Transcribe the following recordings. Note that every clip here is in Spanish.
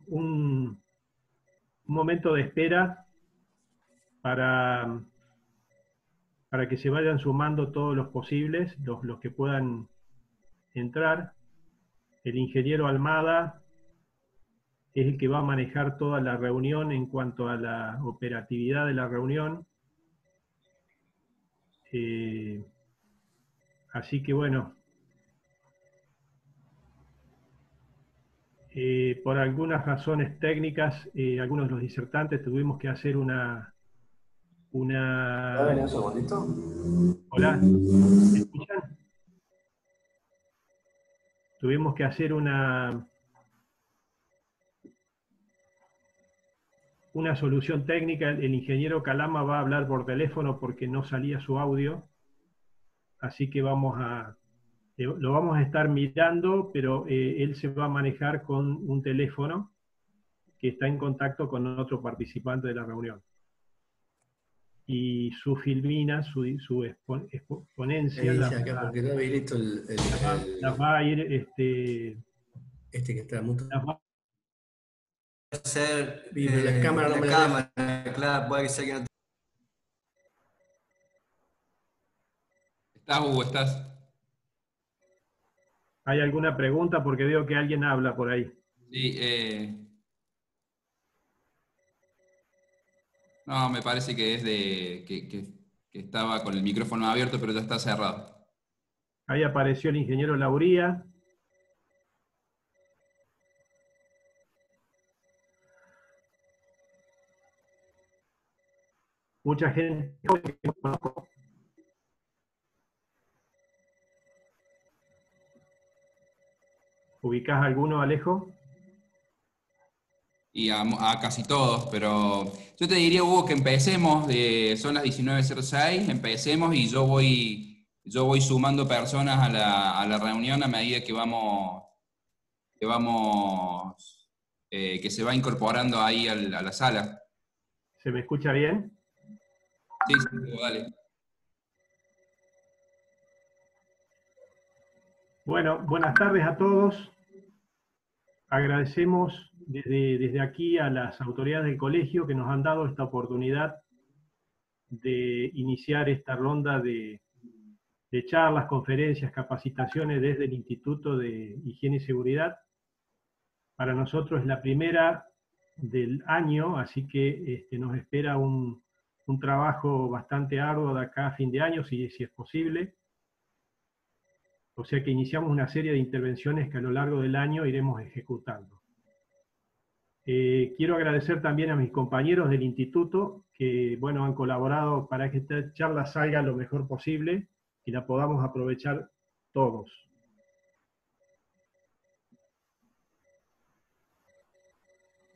un momento de espera para que se vayan sumando todos los posibles, los que puedan entrar. El ingeniero Almada es el que va a manejar toda la reunión en cuanto a la operatividad de la reunión. Así que bueno, por algunas razones técnicas, algunos de los disertantes tuvimos que hacer una... ¿Va a venir un segundito? Hola, ¿me escuchan? Tuvimos que hacer una solución técnica. El ingeniero Calama va a hablar por teléfono porque no salía su audio, así que lo vamos a estar mirando, pero él se va a manejar con un teléfono que está en contacto con otro participante de la reunión. Y su filmina, su exponencia, Dice acá, porque no habilito las va a ir... este que está mucho. Hacer la cámara no me cámara, claro, puede ser que no. ¿Estás, Hugo? ¿Estás? ¿Hay alguna pregunta? Porque veo que alguien habla por ahí. Sí, no, me parece que es de que estaba con el micrófono abierto, pero ya está cerrado. Ahí apareció el ingeniero Lauría. Mucha gente que no conozco. ¿Ubicás alguno, Alejo? Y a casi todos, pero yo te diría, Hugo, que empecemos, son las 19:06, empecemos y yo voy sumando personas a la reunión a medida que se va incorporando ahí a la sala. ¿Se me escucha bien? Sí, Hugo, dale. Bueno, buenas tardes a todos. Agradecemos desde aquí a las autoridades del colegio que nos han dado esta oportunidad de iniciar esta ronda de charlas, conferencias, capacitaciones desde el Instituto de Higiene y Seguridad. Para nosotros es la primera del año, así que nos espera un trabajo bastante arduo de acá a fin de año, si es posible. O sea que iniciamos una serie de intervenciones que a lo largo del año iremos ejecutando. Quiero agradecer también a mis compañeros del instituto que, bueno, han colaborado para que esta charla salga lo mejor posible y la podamos aprovechar todos.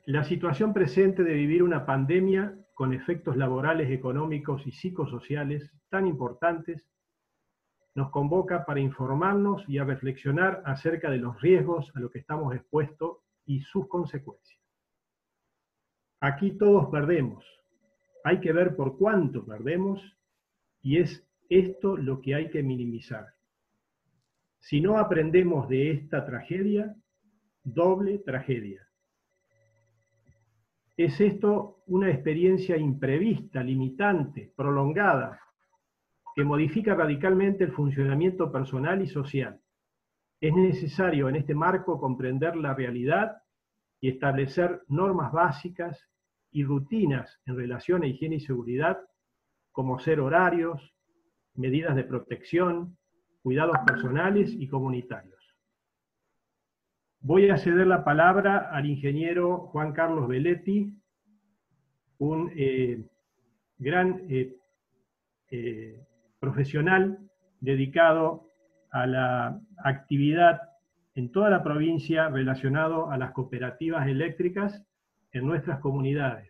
La situación presente de vivir una pandemia con efectos laborales, económicos y psicosociales tan importantes nos convoca para informarnos y a reflexionar acerca de los riesgos a los que estamos expuestos y sus consecuencias. Aquí todos perdemos. Hay que ver por cuánto perdemos y es esto lo que hay que minimizar. Si no aprendemos de esta tragedia, doble tragedia. ¿Es esto una experiencia imprevista, limitante, prolongada, que modifica radicalmente el funcionamiento personal y social? Es necesario en este marco comprender la realidad y establecer normas básicas y rutinas en relación a higiene y seguridad, como ser horarios, medidas de protección, cuidados personales y comunitarios. Voy a ceder la palabra al ingeniero Juan Carlos Belletti, un gran profesional dedicado a la actividad en toda la provincia relacionado a las cooperativas eléctricas en nuestras comunidades.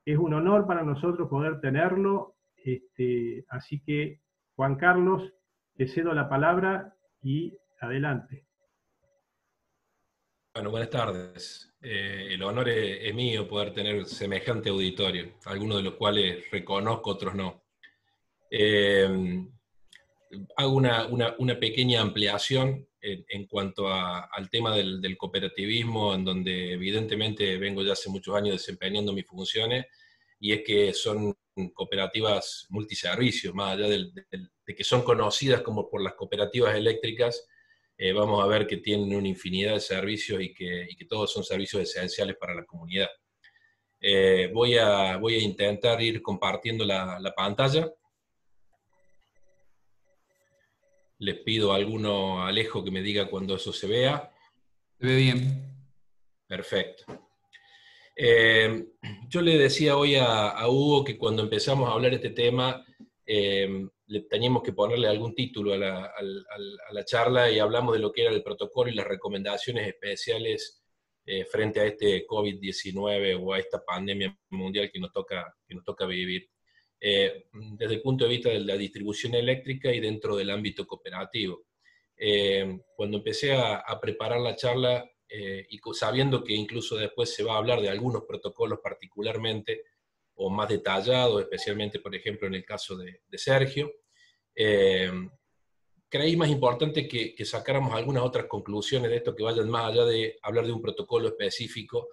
Es un honor para nosotros poder tenerlo, así que Juan Carlos, te cedo la palabra y adelante. Bueno, buenas tardes. El honor es mío poder tener semejante auditorio, algunos de los cuales reconozco, otros no. hago una pequeña ampliación en cuanto al tema del cooperativismo, en donde evidentemente vengo ya hace muchos años desempeñando mis funciones, y es que son cooperativas multiservicios, más allá de que son conocidas como por las cooperativas eléctricas. Vamos a ver que tienen una infinidad de servicios y que todos son servicios esenciales para la comunidad. Voy a intentar ir compartiendo la pantalla. Les pido a Alejo, que me diga cuando eso se vea. Se ve bien. Perfecto. Yo le decía hoy a Hugo que cuando empezamos a hablar de este tema, le teníamos que ponerle algún título a la charla, y hablamos de lo que era el protocolo y las recomendaciones especiales frente a este COVID-19 o a esta pandemia mundial que nos toca vivir. Desde el punto de vista de la distribución eléctrica y dentro del ámbito cooperativo. Cuando empecé a preparar la charla, y sabiendo que incluso después se va a hablar de algunos protocolos particularmente, o más detallados, especialmente, por ejemplo, en el caso de Sergio, creí más importante que sacáramos algunas otras conclusiones de esto que vayan más allá de hablar de un protocolo específico,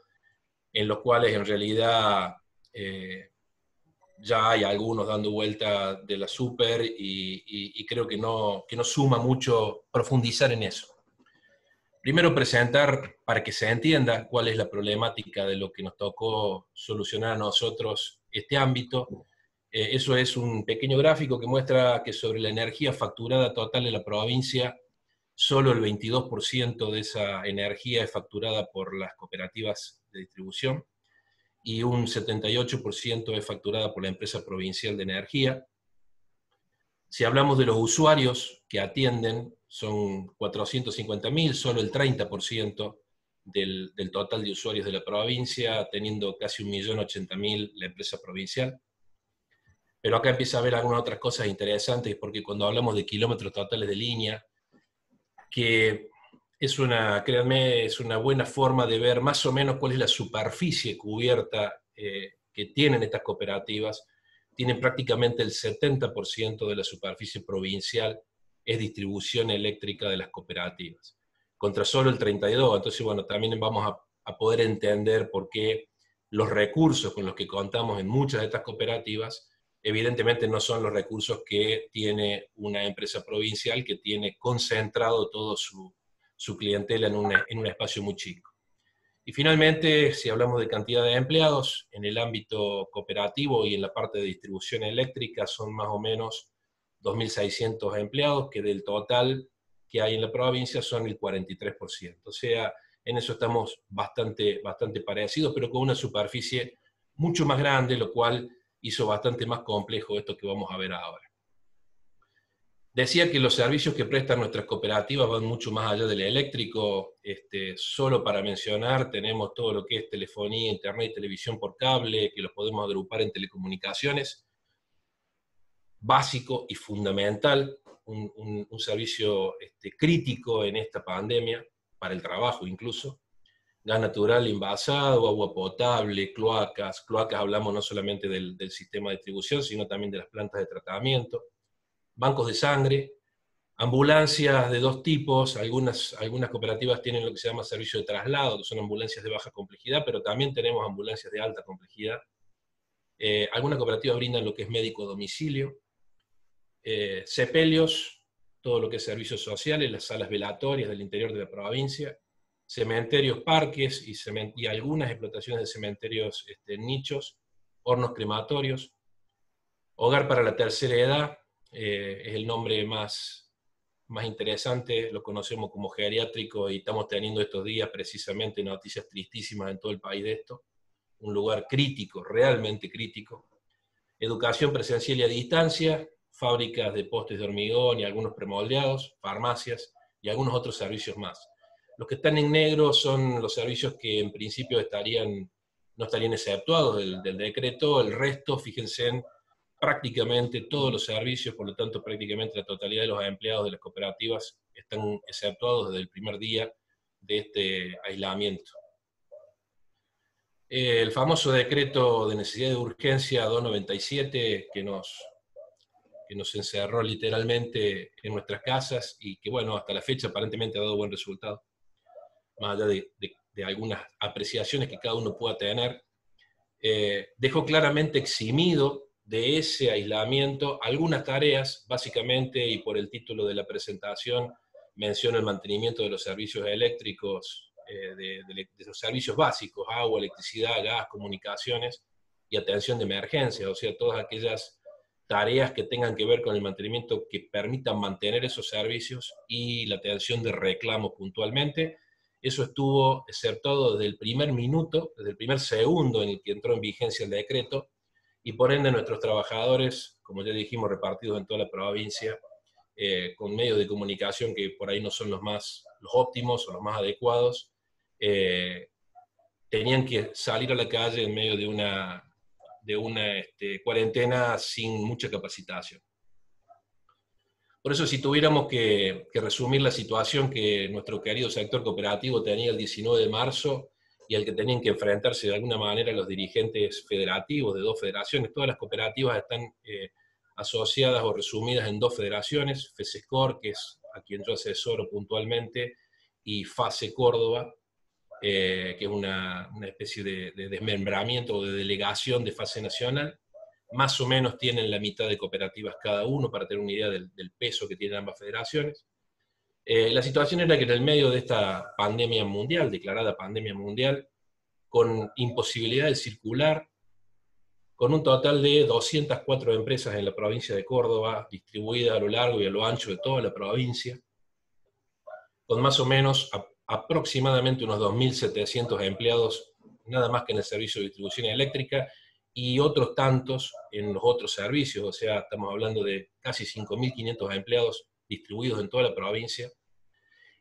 en los cuales en realidad ya hay algunos dando vuelta de la super, y creo que no suma mucho profundizar en eso. Primero presentar, para que se entienda cuál es la problemática de lo que nos tocó solucionar a nosotros este ámbito. Eso es un pequeño gráfico que muestra que sobre la energía facturada total de la provincia, solo el 22% de esa energía es facturada por las cooperativas de distribución, y un 78% es facturada por la empresa provincial de energía. Si hablamos de los usuarios que atienden, son 450.000, solo el 30% del total de usuarios de la provincia, teniendo casi 1.080.000 la empresa provincial. Pero acá empieza a haber algunas otras cosas interesantes, porque cuando hablamos de kilómetros totales de línea, que créanme, es una buena forma de ver más o menos cuál es la superficie cubierta que tienen estas cooperativas. Tienen prácticamente el 70% de la superficie provincial es distribución eléctrica de las cooperativas, contra solo el 32%. Entonces, bueno, también vamos a poder entender por qué los recursos con los que contamos en muchas de estas cooperativas evidentemente no son los recursos que tiene una empresa provincial, que tiene concentrado todo su clientela en un espacio muy chico. Y finalmente, si hablamos de cantidad de empleados, en el ámbito cooperativo y en la parte de distribución eléctrica son más o menos 2.600 empleados, que del total que hay en la provincia son el 43%. O sea, en eso estamos bastante parecidos, pero con una superficie mucho más grande, lo cual hizo bastante más complejo esto que vamos a ver ahora. Decía que los servicios que prestan nuestras cooperativas van mucho más allá del eléctrico. Solo para mencionar, tenemos todo lo que es telefonía, internet y televisión por cable, que los podemos agrupar en telecomunicaciones. Básico y fundamental, un servicio crítico en esta pandemia, para el trabajo incluso. Gas natural envasado, agua potable, cloacas. Cloacas hablamos no solamente del sistema de distribución, sino también de las plantas de tratamiento. Bancos de sangre, ambulancias de dos tipos. Algunas cooperativas tienen lo que se llama servicio de traslado, que son ambulancias de baja complejidad, pero también tenemos ambulancias de alta complejidad. Algunas cooperativas brindan lo que es médico a domicilio. Sepelios, todo lo que es servicios sociales, las salas velatorias del interior de la provincia. Cementerios, parques y algunas explotaciones de cementerios nichos, hornos crematorios. Hogar para la tercera edad, es el nombre más interesante, lo conocemos como geriátrico, y estamos teniendo estos días precisamente noticias tristísimas en todo el país de esto. Un lugar crítico, realmente crítico. Educación presencial y a distancia, fábricas de postes de hormigón y algunos premoldeados, farmacias y algunos otros servicios más. Los que están en negro son los servicios que en principio no estarían exceptuados del decreto. El resto, fíjense, en prácticamente todos los servicios, por lo tanto prácticamente la totalidad de los empleados de las cooperativas están exceptuados desde el primer día de este aislamiento. El famoso decreto de necesidad de urgencia 297 que nos que nos encerró literalmente en nuestras casas y que, bueno, hasta la fecha aparentemente ha dado buen resultado, más allá de algunas apreciaciones que cada uno pueda tener, dejó claramente eximido de ese aislamiento algunas tareas, básicamente, y por el título de la presentación, menciono el mantenimiento de los servicios eléctricos, de los servicios básicos, agua, electricidad, gas, comunicaciones y atención de emergencia, o sea, todas aquellas tareas que tengan que ver con el mantenimiento que permitan mantener esos servicios y la atención de reclamo puntualmente. Eso estuvo exceptuado desde el primer minuto, desde el primer segundo en el que entró en vigencia el decreto, y por ende nuestros trabajadores, como ya dijimos, repartidos en toda la provincia, con medios de comunicación que por ahí no son los óptimos o los más adecuados, tenían que salir a la calle en medio de una cuarentena sin mucha capacitación. Por eso, si tuviéramos que resumir la situación que nuestro querido sector cooperativo tenía el 19 de marzo y al que tenían que enfrentarse de alguna manera los dirigentes federativos de 2 federaciones, todas las cooperativas están asociadas o resumidas en 2 federaciones, FESESCOR, que es a quien yo asesoro puntualmente, y FASE Córdoba, que es una especie de desmembramiento o de delegación de FASE Nacional. Más o menos tienen la mitad de cooperativas cada uno, para tener una idea del peso que tienen ambas federaciones. La situación era que en el medio de esta pandemia mundial, declarada pandemia mundial, con imposibilidad de circular, con un total de 204 empresas en la provincia de Córdoba, distribuidas a lo largo y a lo ancho de toda la provincia, con más o menos aproximadamente unos 2.700 empleados, nada más que en el servicio de distribución eléctrica, y otros tantos en los otros servicios, o sea, estamos hablando de casi 5.500 empleados distribuidos en toda la provincia.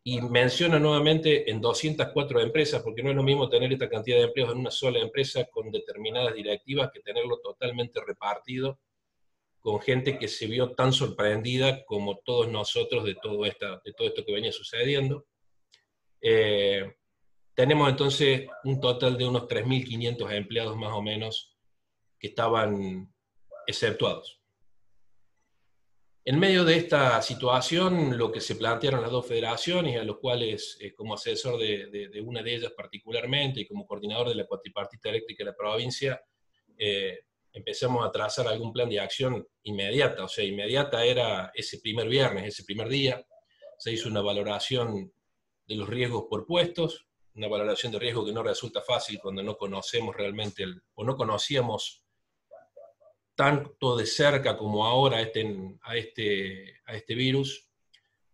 Y menciono nuevamente en 204 empresas, porque no es lo mismo tener esta cantidad de empleados en una sola empresa con determinadas directivas que tenerlo totalmente repartido con gente que se vio tan sorprendida como todos nosotros de todo esto que venía sucediendo. Tenemos entonces un total de unos 3.500 empleados más o menos que estaban exceptuados. En medio de esta situación, lo que se plantearon las 2 federaciones, a los cuales, como asesor de una de ellas particularmente, y como coordinador de la cuatripartita eléctrica de la provincia, empezamos a trazar algún plan de acción inmediata. O sea, inmediata era ese primer viernes, ese primer día, se hizo una valoración de los riesgos por puestos, una valoración de riesgo que no resulta fácil cuando no conocemos realmente, o no conocíamos tanto de cerca como ahora a este virus.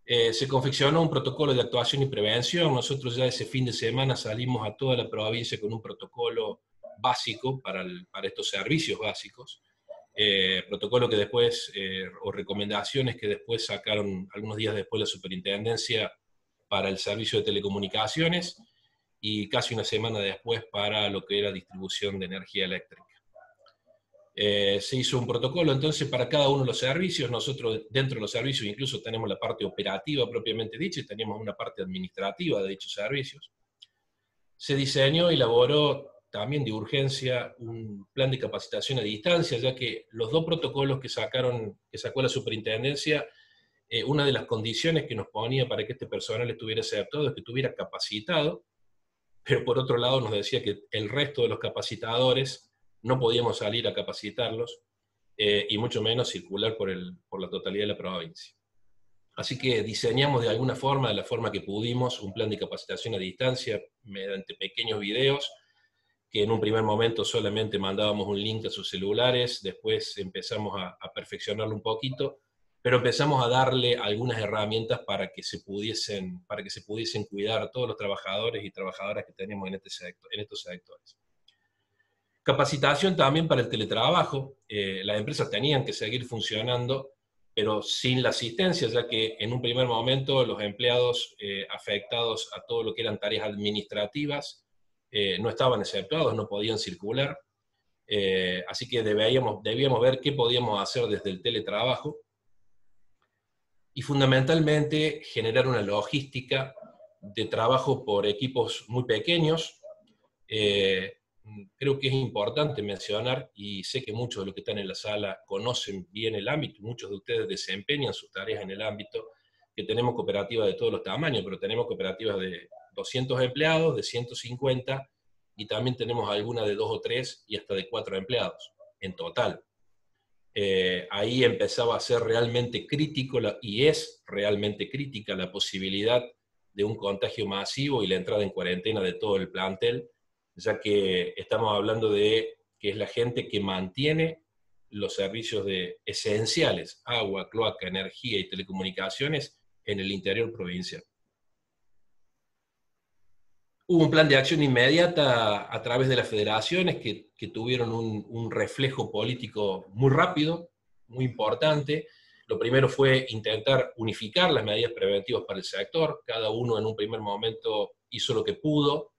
Se confeccionó un protocolo de actuación y prevención. Nosotros ya ese fin de semana salimos a toda la provincia con un protocolo básico para estos servicios básicos. Protocolo que después, o recomendaciones que después sacaron algunos días después la superintendencia para el servicio de telecomunicaciones, y casi una semana después para lo que era distribución de energía eléctrica. Se hizo un protocolo entonces para cada uno de los servicios. Nosotros dentro de los servicios incluso tenemos la parte operativa propiamente dicha y tenemos una parte administrativa de dichos servicios. Se diseñó y elaboró también de urgencia un plan de capacitación a distancia, ya que los 2 protocolos que sacó la superintendencia, una de las condiciones que nos ponía para que este personal estuviera aceptado es que estuviera capacitado, pero por otro lado nos decía que el resto de los capacitadores no podíamos salir a capacitarlos, y mucho menos circular por la totalidad de la provincia. Así que diseñamos de alguna forma, de la forma que pudimos, un plan de capacitación a distancia mediante pequeños videos, que en un primer momento solamente mandábamos un link a sus celulares, después empezamos a perfeccionarlo un poquito, pero empezamos a darle algunas herramientas para que se pudiesen cuidar a todos los trabajadores y trabajadoras que tenemos en estos sectores. Capacitación también para el teletrabajo. Las empresas tenían que seguir funcionando, pero sin la asistencia, ya que en un primer momento los empleados afectados a todo lo que eran tareas administrativas no estaban exceptuados, no podían circular. Así que debíamos ver qué podíamos hacer desde el teletrabajo. Y fundamentalmente generar una logística de trabajo por equipos muy pequeños, creo que es importante mencionar, y sé que muchos de los que están en la sala conocen bien el ámbito, muchos de ustedes desempeñan sus tareas en el ámbito, que tenemos cooperativas de todos los tamaños, pero tenemos cooperativas de 200 empleados, de 150, y también tenemos algunas de 2 o 3 y hasta de 4 empleados en total. Ahí empezaba a ser realmente crítico, y es realmente crítica la posibilidad de un contagio masivo y la entrada en cuarentena de todo el plantel, ya que estamos hablando de que es la gente que mantiene los servicios esenciales, agua, cloaca, energía y telecomunicaciones en el interior provincial. Hubo un plan de acción inmediata a través de las federaciones que tuvieron un reflejo político muy rápido, muy importante. Lo primero fue intentar unificar las medidas preventivas para el sector. Cada uno en un primer momento hizo lo que pudo,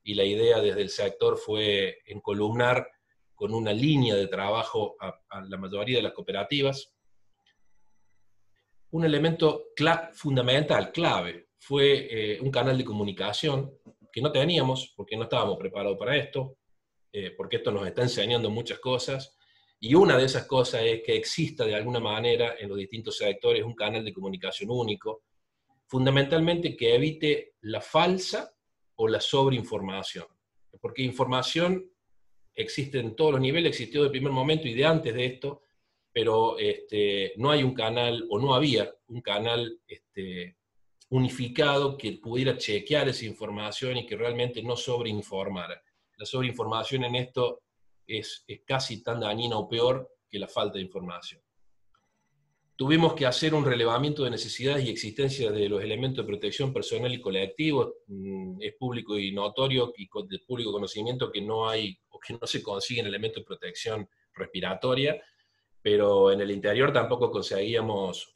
y la idea desde el sector fue encolumnar con una línea de trabajo a la mayoría de las cooperativas. Un elemento fundamental, clave, fue un canal de comunicación que no teníamos, porque no estábamos preparados para esto, porque esto nos está enseñando muchas cosas, y una de esas cosas es que exista de alguna manera en los distintos sectores un canal de comunicación único, fundamentalmente que evite la falsa o la sobreinformación, porque información existe en todos los niveles, existió de primer momento y de antes de esto, pero no hay un canal, o no había un canal unificado que pudiera chequear esa información y que realmente no sobreinformara. La sobreinformación en esto es casi tan dañina o peor que la falta de información. Tuvimos que hacer un relevamiento de necesidades y existencia de los elementos de protección personal y colectivo. Es público y notorio y de público conocimiento que no hay o que no se consiguen elementos de protección respiratoria, pero en el interior tampoco conseguimos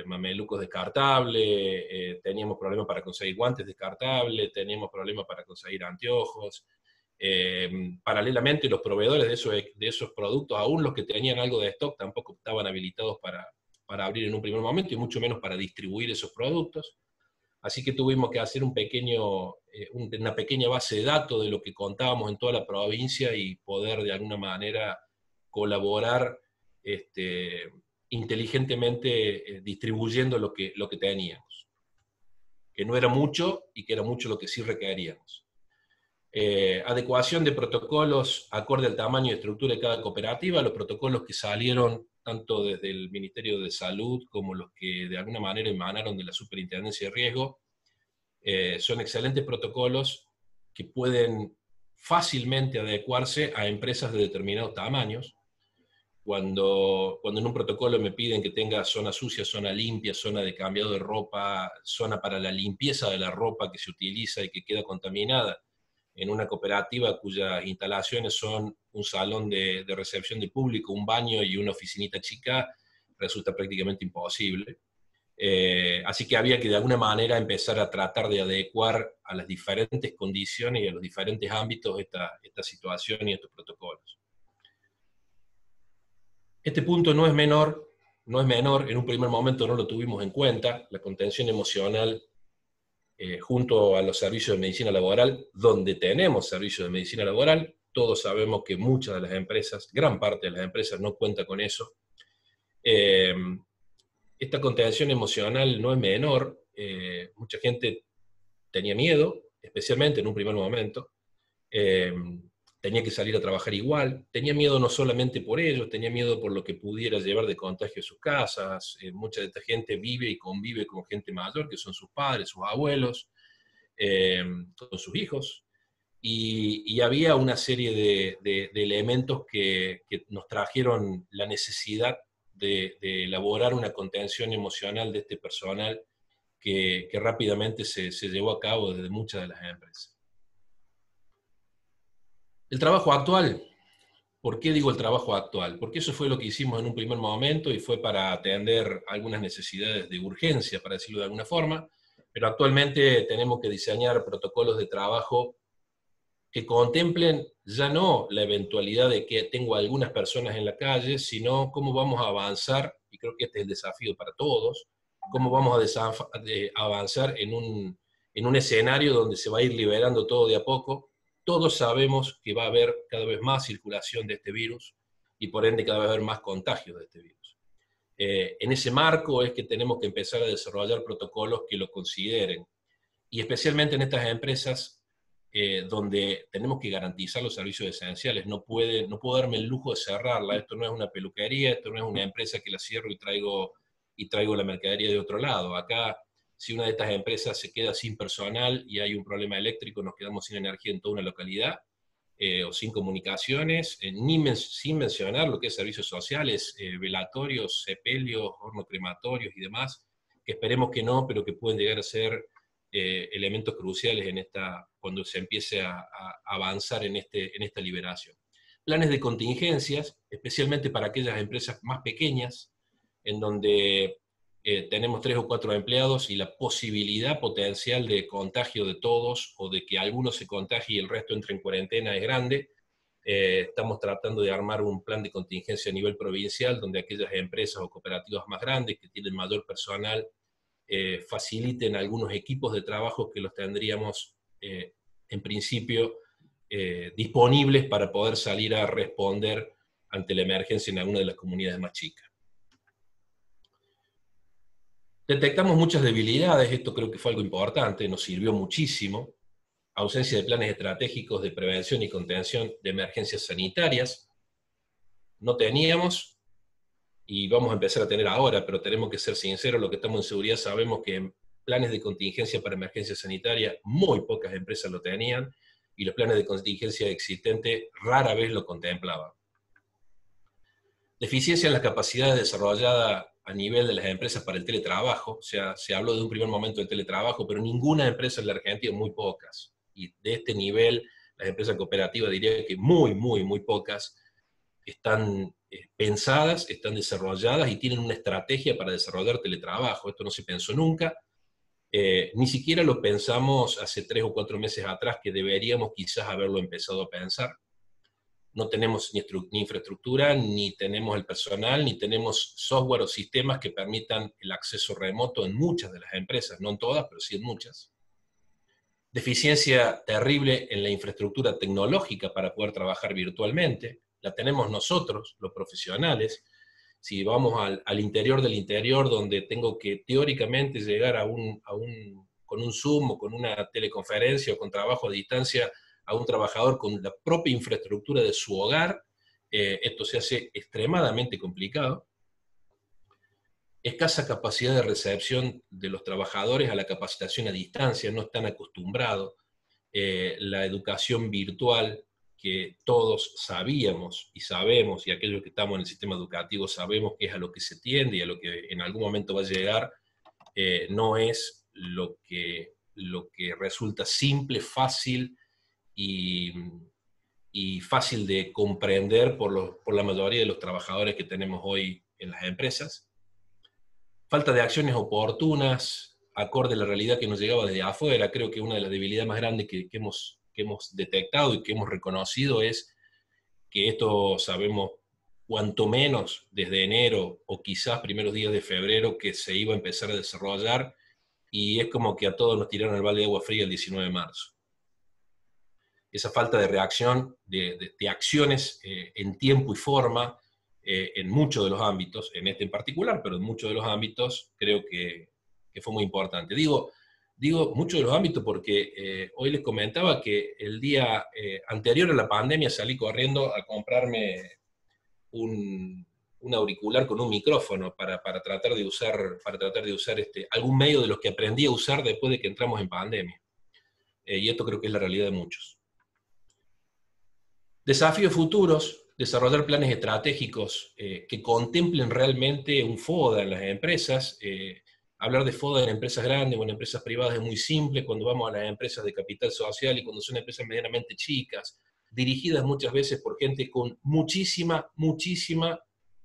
mamelucos descartables, teníamos problemas para conseguir guantes descartables, teníamos problemas para conseguir anteojos. Paralelamente, los proveedores de esos productos, aún los que tenían algo de stock, tampoco estaban habilitados para abrir en un primer momento, y mucho menos para distribuir esos productos. Así que tuvimos que hacer una pequeña base de datos de lo que contábamos en toda la provincia y poder de alguna manera colaborar inteligentemente distribuyendo lo que teníamos, que no era mucho y que era mucho lo que sí requeríamos. Adecuación de protocolos acorde al tamaño y estructura de cada cooperativa. Los protocolos que salieron tanto desde el Ministerio de Salud como los que de alguna manera emanaron de la Superintendencia de Riesgo, son excelentes protocolos que pueden fácilmente adecuarse a empresas de determinados tamaños. Cuando en un protocolo me piden que tenga zona sucia, zona limpia, zona de cambiado de ropa, zona para la limpieza de la ropa que se utiliza y que queda contaminada, en una cooperativa cuyas instalaciones son un salón de recepción de público, un baño y una oficinita chica, resulta prácticamente imposible. Así que había que de alguna manera empezar a tratar de adecuar a las diferentes condiciones y a los diferentes ámbitos esta situación y estos protocolos. Este punto no es menor, en un primer momento no lo tuvimos en cuenta, la contención emocional junto a los servicios de medicina laboral, donde tenemos servicios de medicina laboral. Todos sabemos que muchas de las empresas, gran parte de las empresas no cuenta con eso. Esta contención emocional no es menor, mucha gente tenía miedo, especialmente en un primer momento, tenía que salir a trabajar igual, tenía miedo no solamente por ellos, tenía miedo por lo que pudiera llevar de contagio a sus casas. Mucha de esta gente vive y convive con gente mayor, que son sus padres, sus abuelos, con sus hijos, y había una serie de elementos que nos trajeron la necesidad de elaborar una contención emocional de este personal que rápidamente se llevó a cabo desde muchas de las empresas. El trabajo actual. ¿Por qué digo el trabajo actual? Porque eso fue lo que hicimos en un primer momento y fue para atender algunas necesidades de urgencia, para decirlo de alguna forma, pero actualmente tenemos que diseñar protocolos de trabajo que contemplen ya no la eventualidad de que tengo algunas personas en la calle, sino cómo vamos a avanzar, y creo que este es el desafío para todos, cómo vamos a avanzar en un escenario donde se va a ir liberando todo de a poco, todos sabemos que va a haber cada vez más circulación de este virus y por ende cada vez va a haber más contagios de este virus. En ese marco es que tenemos que empezar a desarrollar protocolos que lo consideren, y especialmente en estas empresas donde tenemos que garantizar los servicios esenciales. No puedo darme el lujo de cerrarla. Esto no es una peluquería, esto no es una empresa que la cierro y traigo la mercadería de otro lado. Acá, si una de estas empresas se queda sin personal y hay un problema eléctrico, nos quedamos sin energía en toda una localidad, o sin comunicaciones, sin mencionar lo que es servicios sociales, velatorios, sepelios, hornos crematorios y demás, que esperemos que no, pero que pueden llegar a ser elementos cruciales cuando se empiece a avanzar en esta liberación. Planes de contingencias, especialmente para aquellas empresas más pequeñas, en donde tenemos 3 o 4 empleados y la posibilidad potencial de contagio de todos, o de que alguno se contagie y el resto entre en cuarentena, es grande. Estamos tratando de armar un plan de contingencia a nivel provincial, donde aquellas empresas o cooperativas más grandes que tienen mayor personal faciliten algunos equipos de trabajo que los tendríamos en principio disponibles para poder salir a responder ante la emergencia en alguna de las comunidades más chicas. Detectamos muchas debilidades, esto creo que fue algo importante, nos sirvió muchísimo. Ausencia de planes estratégicos de prevención y contención de emergencias sanitarias. No teníamos, y vamos a empezar a tener ahora, pero tenemos que ser sinceros, los que estamos en seguridad sabemos que en planes de contingencia para emergencia sanitaria muy pocas empresas lo tenían, y los planes de contingencia existentes rara vez lo contemplaban. Deficiencia en las capacidades desarrolladas a nivel de las empresas para el teletrabajo. O sea, se habló de un primer momento de teletrabajo, pero ninguna empresa en la Argentina, muy pocas. Y de este nivel, las empresas cooperativas diría que muy pocas están pensadas, están desarrolladas y tienen una estrategia para desarrollar teletrabajo. Esto no se pensó nunca. Ni siquiera lo pensamos hace 3 o 4 meses atrás, que deberíamos quizás haberlo empezado a pensar. No tenemos ni infraestructura, ni tenemos el personal, ni tenemos software o sistemas que permitan el acceso remoto en muchas de las empresas, no en todas, pero sí en muchas. Deficiencia terrible en la infraestructura tecnológica para poder trabajar virtualmente. La tenemos nosotros, los profesionales. Si vamos al interior del interior, donde tengo que teóricamente llegar con un Zoom o con una teleconferencia o con trabajo a distancia, a un trabajador con la propia infraestructura de su hogar, esto se hace extremadamente complicado. Escasa capacidad de recepción de los trabajadores a la capacitación a distancia, no están acostumbrados. La educación virtual, que todos sabíamos y sabemos, y aquellos que estamos en el sistema educativo sabemos que es a lo que se tiende y a lo que en algún momento va a llegar, no es lo que resulta simple, fácil y fácil de comprender por la mayoría de los trabajadores que tenemos hoy en las empresas. Falta de acciones oportunas, acorde a la realidad que nos llegaba desde afuera. Creo que una de las debilidades más grandes que hemos detectado y que hemos reconocido es que esto sabemos cuanto menos desde enero o quizás primeros días de febrero que se iba a empezar a desarrollar, y es como que a todos nos tiraron el balde de agua fría el 19 de marzo. Esa falta de reacción, de acciones en tiempo y forma, en muchos de los ámbitos, en este en particular, pero en muchos de los ámbitos, creo que fue muy importante. Digo muchos de los ámbitos porque hoy les comentaba que el día anterior a la pandemia salí corriendo a comprarme un auricular con un micrófono para tratar de usar algún medio de los que aprendí a usar después de que entramos en pandemia. Y esto creo que es la realidad de muchos. Desafíos futuros: desarrollar planes estratégicos que contemplen realmente un FODA en las empresas. Hablar de FODA en empresas grandes o en empresas privadas es muy simple cuando vamos a las empresas de capital social y cuando son empresas medianamente chicas, dirigidas muchas veces por gente con muchísima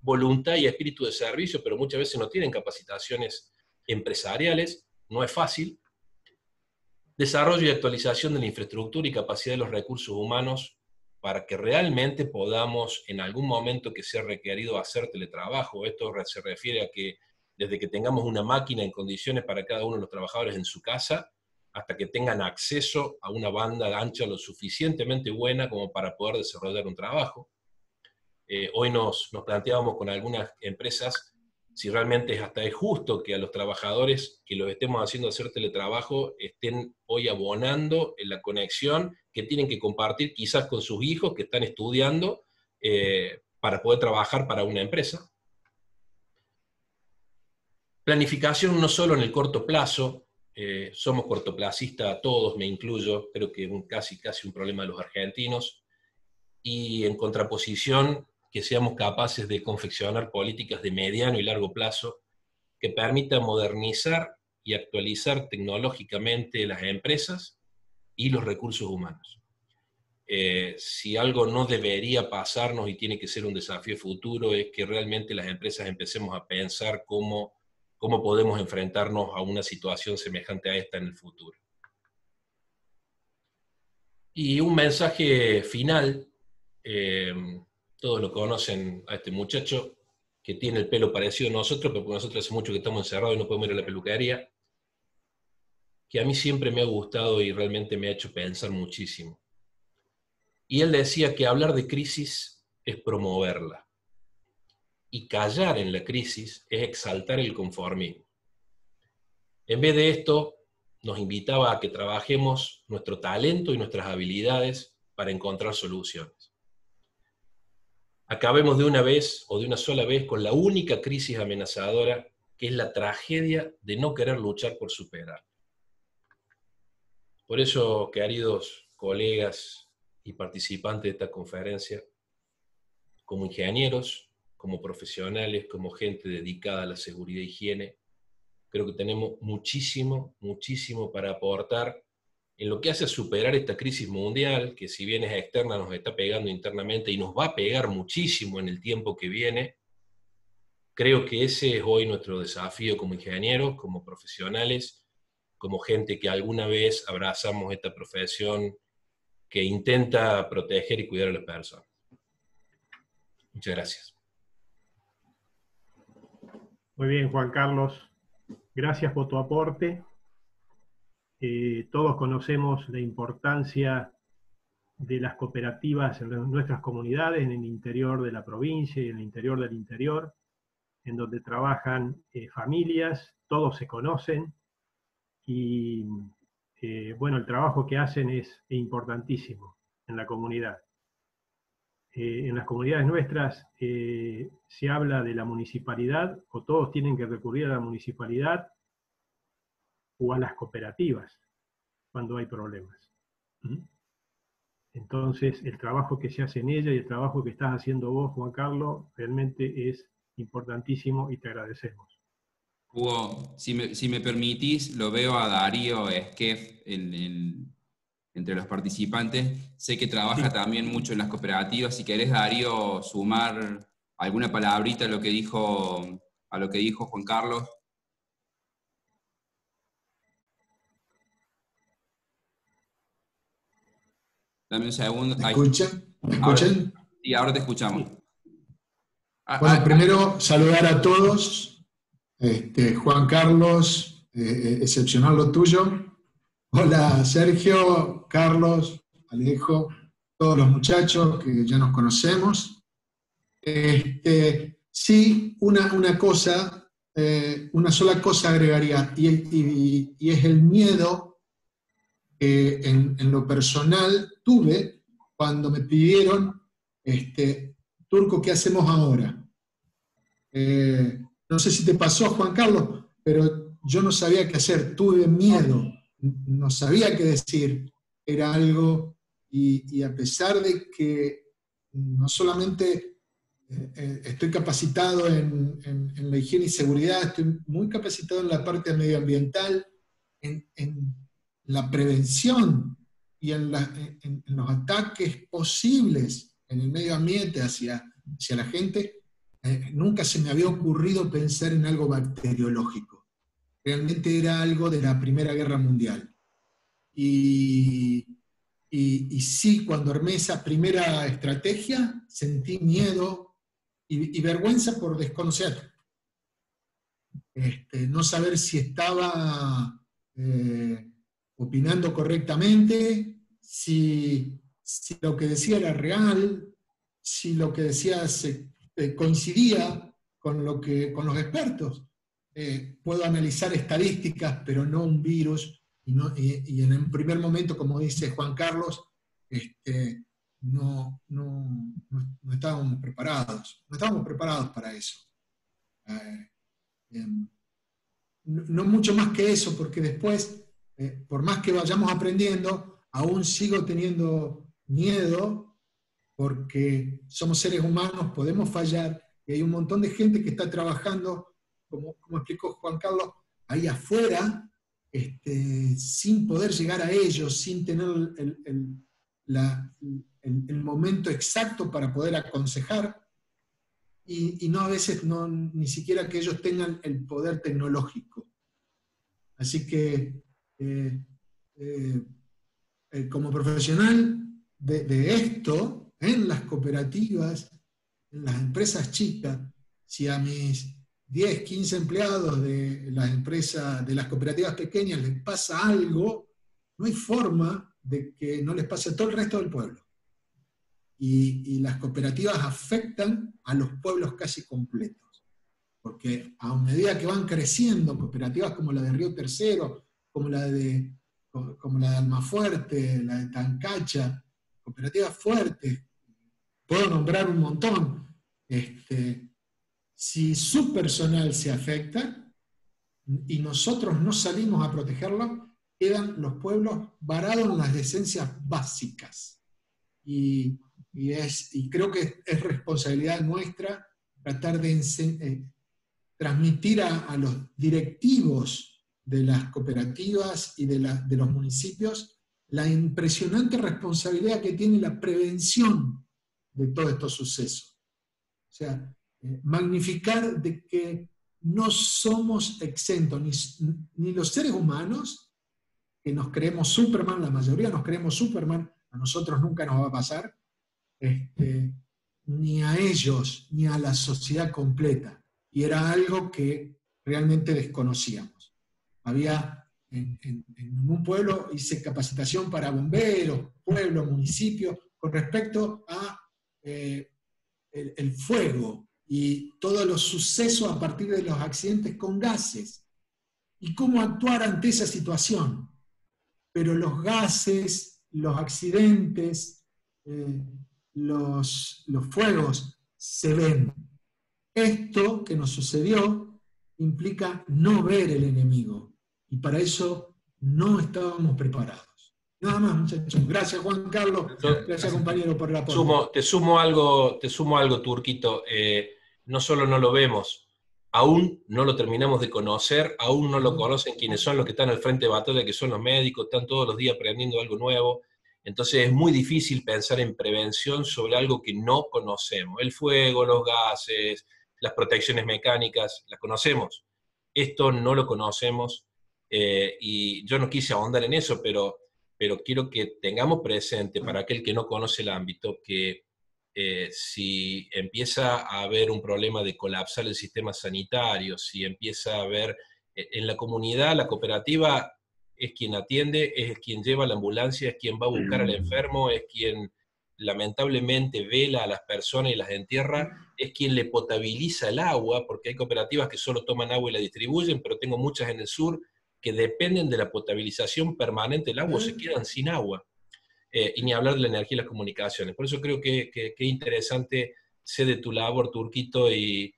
voluntad y espíritu de servicio, pero muchas veces no tienen capacitaciones empresariales. No es fácil. Desarrollo y actualización de la infraestructura y capacidad de los recursos humanos para que realmente podamos, en algún momento que sea requerido, hacer teletrabajo. Esto se refiere a que desde que tengamos una máquina en condiciones para cada uno de los trabajadores en su casa, hasta que tengan acceso a una banda ancha lo suficientemente buena como para poder desarrollar un trabajo. Hoy nos planteábamos con algunas empresas si realmente hasta es justo que a los trabajadores que los estemos haciendo hacer teletrabajo estén hoy abonando en la conexión que tienen que compartir quizás con sus hijos que están estudiando para poder trabajar para una empresa. Planificación no solo en el corto plazo, somos cortoplacistas todos, me incluyo, creo que casi un problema de los argentinos, y en contraposición que seamos capaces de confeccionar políticas de mediano y largo plazo que permitan modernizar y actualizar tecnológicamente las empresas y los recursos humanos. Si algo no debería pasarnos y tiene que ser un desafío futuro es que realmente las empresas empecemos a pensar cómo podemos enfrentarnos a una situación semejante a esta en el futuro. Y un mensaje final, todos lo conocen a este muchacho, que tiene el pelo parecido a nosotros, pero nosotros hace mucho que estamos encerrados y no podemos ir a la peluquería, que a mí siempre me ha gustado y realmente me ha hecho pensar muchísimo. Y él decía que hablar de crisis es promoverla. Y callar en la crisis es exaltar el conformismo. En vez de esto, nos invitaba a que trabajemos nuestro talento y nuestras habilidades para encontrar soluciones. Acabemos de una vez o de una sola vez con la única crisis amenazadora, que es la tragedia de no querer luchar por superar. Por eso, queridos colegas y participantes de esta conferencia, como ingenieros, como profesionales, como gente dedicada a la seguridad e higiene, creo que tenemos muchísimo para aportar en lo que hace a superar esta crisis mundial, que si bien es externa, nos está pegando internamente y nos va a pegar muchísimo en el tiempo que viene. Creo que ese es hoy nuestro desafío como ingenieros, como profesionales, como gente que alguna vez abrazamos esta profesión que intenta proteger y cuidar a las personas. Muchas gracias. Muy bien, Juan Carlos. Gracias por tu aporte. Todos conocemos la importancia de las cooperativas en nuestras comunidades, en el interior de la provincia y en el interior del interior, en donde trabajan familias, todos se conocen, y bueno, el trabajo que hacen es importantísimo en la comunidad. En las comunidades nuestras se habla de la municipalidad, o todos tienen que recurrir a la municipalidad o a las cooperativas cuando hay problemas. Entonces, el trabajo que se hace en ella y el trabajo que estás haciendo vos, Juan Carlos, realmente es importantísimo y te agradecemos. Hugo, si me permitís, lo veo a Darío Esquef entre los participantes. Sé que trabaja también mucho en las cooperativas. Si querés, Darío, sumar alguna palabrita a lo que dijo Juan Carlos. Dame un segundo. ¿Me escuchan? ¿Me escuchan? Sí, ahora te escuchamos. Bueno, primero saludar a todos. Juan Carlos, excepcional lo tuyo. Hola Sergio, Carlos, Alejo, todos los muchachos que ya nos conocemos. Sí, una cosa, una sola cosa agregaría, y es el miedo que en lo personal tuve cuando me pidieron, Turco, ¿qué hacemos ahora? No sé si te pasó, Juan Carlos, pero yo no sabía qué hacer, tuve miedo, no sabía qué decir, era algo, y a pesar de que no solamente estoy capacitado en la higiene y seguridad, estoy muy capacitado en la parte medioambiental, en la prevención y en los ataques posibles en el medio ambiente hacia la gente, nunca se me había ocurrido pensar en algo bacteriológico. Realmente era algo de la Primera Guerra Mundial. Y sí, cuando armé esa primera estrategia, sentí miedo y vergüenza por desconocer. No saber si estaba opinando correctamente, si lo que decía era real, si lo que decía coincidía con los expertos. Puedo analizar estadísticas, pero no un virus, y en el primer momento, como dice Juan Carlos, no estábamos preparados. No estábamos preparados para eso. No mucho más que eso, porque después, por más que vayamos aprendiendo, aún sigo teniendo miedo, porque somos seres humanos, podemos fallar, y hay un montón de gente que está trabajando, como explicó Juan Carlos, ahí afuera, sin poder llegar a ellos, sin tener el momento exacto para poder aconsejar, y no a veces ni siquiera que ellos tengan el poder tecnológico. Así que, como profesional de esto, en las cooperativas, en las empresas chicas, si a mis 10, 15 empleados de las empresas, de las cooperativas pequeñas les pasa algo, no hay forma de que no les pase a todo el resto del pueblo. Y las cooperativas afectan a los pueblos casi completos. Porque a medida que van creciendo, cooperativas como la de Río Tercero, como la de Almafuerte, la de Tancacha, cooperativas fuertes, puedo nombrar un montón, si su personal se afecta y nosotros no salimos a protegerlo, quedan los pueblos varados en las esencias básicas. Y creo que es responsabilidad nuestra tratar de transmitir a los directivos de las cooperativas y de los municipios la impresionante responsabilidad que tiene la prevención de todos estos sucesos. O sea, magnificar de que no somos exentos, ni los seres humanos, que nos creemos Superman, la mayoría nos creemos Superman, a nosotros nunca nos va a pasar, ni a ellos, ni a la sociedad completa. Y era algo que realmente desconocíamos. Había, en un pueblo, hice capacitación para bomberos, pueblos, municipios, con respecto a el fuego y todos los sucesos a partir de los accidentes con gases, y cómo actuar ante esa situación. Pero los gases, los accidentes, los fuegos se ven. Esto que nos sucedió implica no ver el enemigo, y para eso no estábamos preparados. Nada más, muchachos. Gracias, Juan Carlos. Gracias, compañero, por el apoyo. Te sumo algo, Turquito. No solo no lo vemos, aún no lo terminamos de conocer, aún no lo conocen quienes son los que están al frente de batalla, que son los médicos, están todos los días aprendiendo algo nuevo. Entonces es muy difícil pensar en prevención sobre algo que no conocemos. El fuego, los gases, las protecciones mecánicas, las conocemos. Esto no lo conocemos, y yo no quise ahondar en eso, pero quiero que tengamos presente, para aquel que no conoce el ámbito, que si empieza a haber un problema de colapsar el sistema sanitario, si empieza a haber en la comunidad, la cooperativa es quien atiende, es quien lleva la ambulancia, es quien va a buscar al enfermo, es quien lamentablemente vela a las personas y las entierra, es quien le potabiliza el agua, porque hay cooperativas que solo toman agua y la distribuyen, pero tengo muchas en el sur que dependen de la potabilización permanente del agua, se quedan sin agua. Y ni hablar de la energía y las comunicaciones. Por eso creo que interesante sé de tu labor, Turquito, y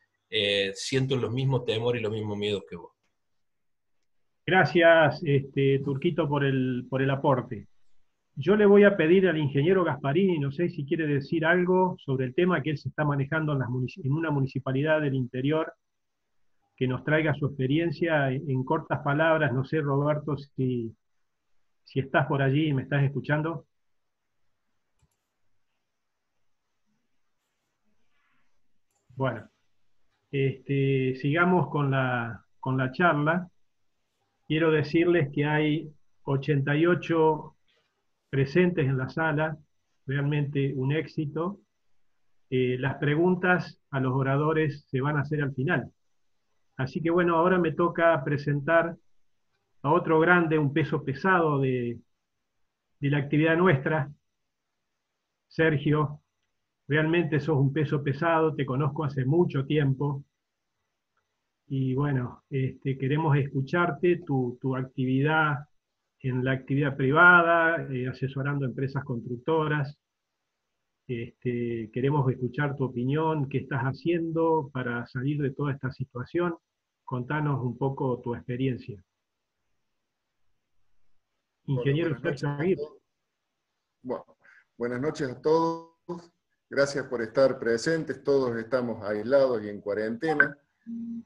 siento los mismos temores y los mismos miedos que vos. Gracias, Turquito, por el aporte. Yo le voy a pedir al ingeniero Gasparini, no sé si quiere decir algo sobre el tema que él se está manejando en una municipalidad del interior, que nos traiga su experiencia en cortas palabras. No sé, Roberto, si estás por allí y me estás escuchando. Bueno, sigamos con la charla. Quiero decirles que hay 88 presentes en la sala, realmente un éxito. Las preguntas a los oradores se van a hacer al final. Así que bueno, ahora me toca presentar a otro grande, un peso pesado de la actividad nuestra. Sergio, realmente sos un peso pesado, te conozco hace mucho tiempo, y bueno, queremos escucharte, tu actividad en la actividad privada, asesorando empresas constructoras. Queremos escuchar tu opinión, qué estás haciendo para salir de toda esta situación. Contanos un poco tu experiencia. Ingeniero Sergio Aguirre. Bueno, buenas noches a todos. Gracias por estar presentes. Todos estamos aislados y en cuarentena.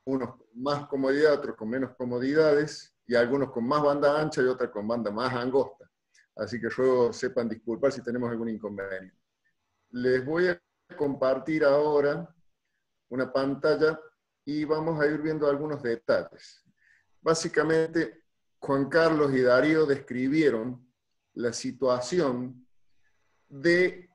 Unos con más comodidad, otros con menos comodidades, y algunos con más banda ancha y otros con banda más angosta. Así que ruego sepan disculpar si tenemos algún inconveniente. Les voy a compartir ahora una pantalla y vamos a ir viendo algunos detalles. Básicamente, Juan Carlos y Darío describieron la situación de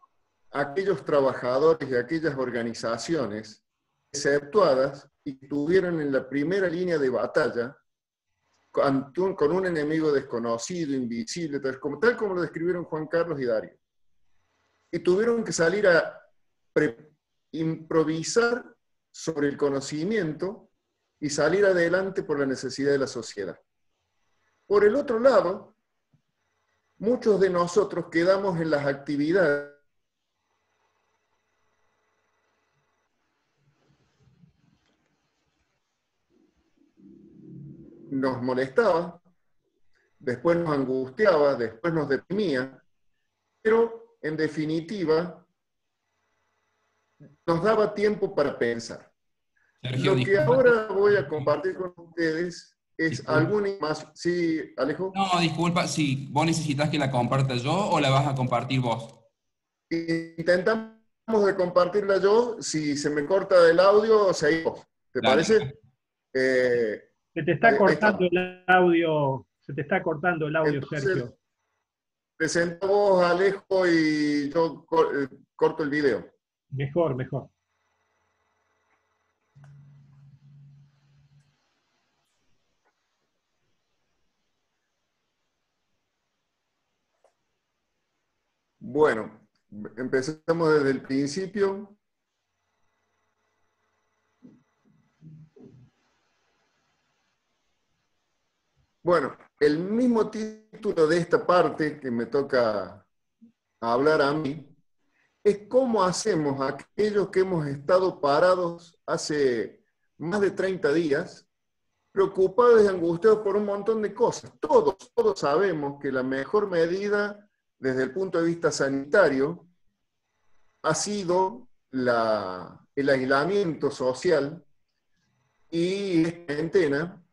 aquellos trabajadores y aquellas organizaciones exceptuadas y que estuvieron en la primera línea de batalla con un enemigo desconocido, invisible, tal como lo describieron Juan Carlos y Darío. Y tuvieron que salir a improvisar sobre el conocimiento y salir adelante por la necesidad de la sociedad. Por el otro lado, muchos de nosotros quedamos en las actividades nos molestaba, después nos angustiaba, después nos deprimía, pero en definitiva nos daba tiempo para pensar. Sergio, Lo que ahora voy a compartir con ustedes es alguna más. ¿Sí, Alejo? No, disculpa, si vos necesitas que la comparta yo o la vas a compartir vos. Intentamos de compartirla yo. Si se me corta el audio, seguimos. ¿Te Dale. parece? Se te está cortando el audio, Entonces, Sergio. Presenta vos, Alejo, y yo corto el video. Mejor, mejor. Bueno, empezamos desde el principio. Bueno, el mismo título de esta parte que me toca hablar a mí es cómo hacemos a aquellos que hemos estado parados hace más de 30 días, preocupados y angustiados por un montón de cosas. Todos sabemos que la mejor medida desde el punto de vista sanitario ha sido el aislamiento social y esta cuarentena,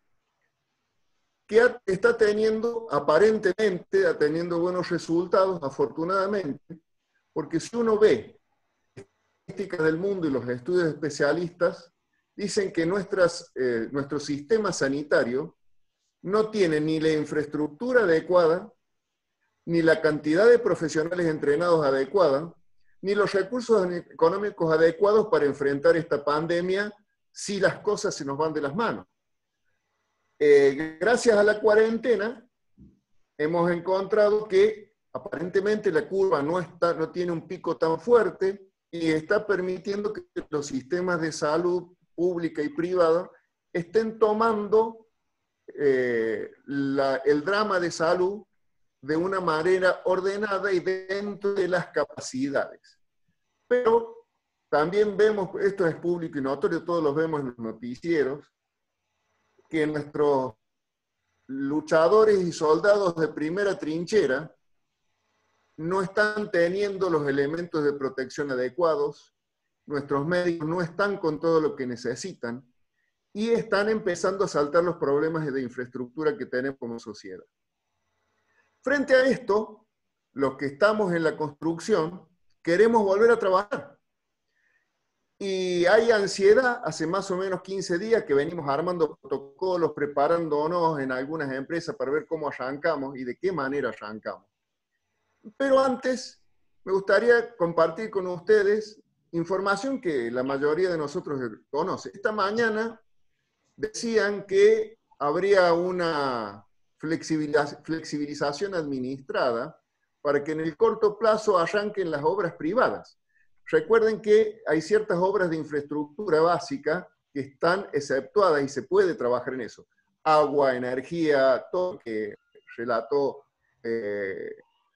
que está teniendo, aparentemente, ha tenido buenos resultados, afortunadamente, porque si uno ve las estadísticas del mundo y los estudios especialistas, dicen que nuestro sistema sanitario no tiene ni la infraestructura adecuada, ni la cantidad de profesionales entrenados adecuada, ni los recursos económicos adecuados para enfrentar esta pandemia si las cosas se nos van de las manos. Gracias a la cuarentena, hemos encontrado que aparentemente la curva no tiene un pico tan fuerte y está permitiendo que los sistemas de salud pública y privada estén tomando el drama de salud de una manera ordenada y dentro de las capacidades. Pero también vemos, esto es público y notorio, todos lo vemos en los noticieros, que nuestros luchadores y soldados de primera trinchera no están teniendo los elementos de protección adecuados, nuestros médicos no están con todo lo que necesitan y están empezando a saltar los problemas de infraestructura que tenemos como sociedad. Frente a esto, los que estamos en la construcción queremos volver a trabajar. Y hay ansiedad, hace más o menos 15 días que venimos armando protocolos, preparándonos en algunas empresas para ver cómo arrancamos y de qué manera arrancamos. Pero antes, me gustaría compartir con ustedes información que la mayoría de nosotros conoce. Esta mañana decían que habría una flexibilización administrada para que en el corto plazo arranquen las obras privadas. Recuerden que hay ciertas obras de infraestructura básica que están exceptuadas y se puede trabajar en eso. Agua, energía, todo lo que relató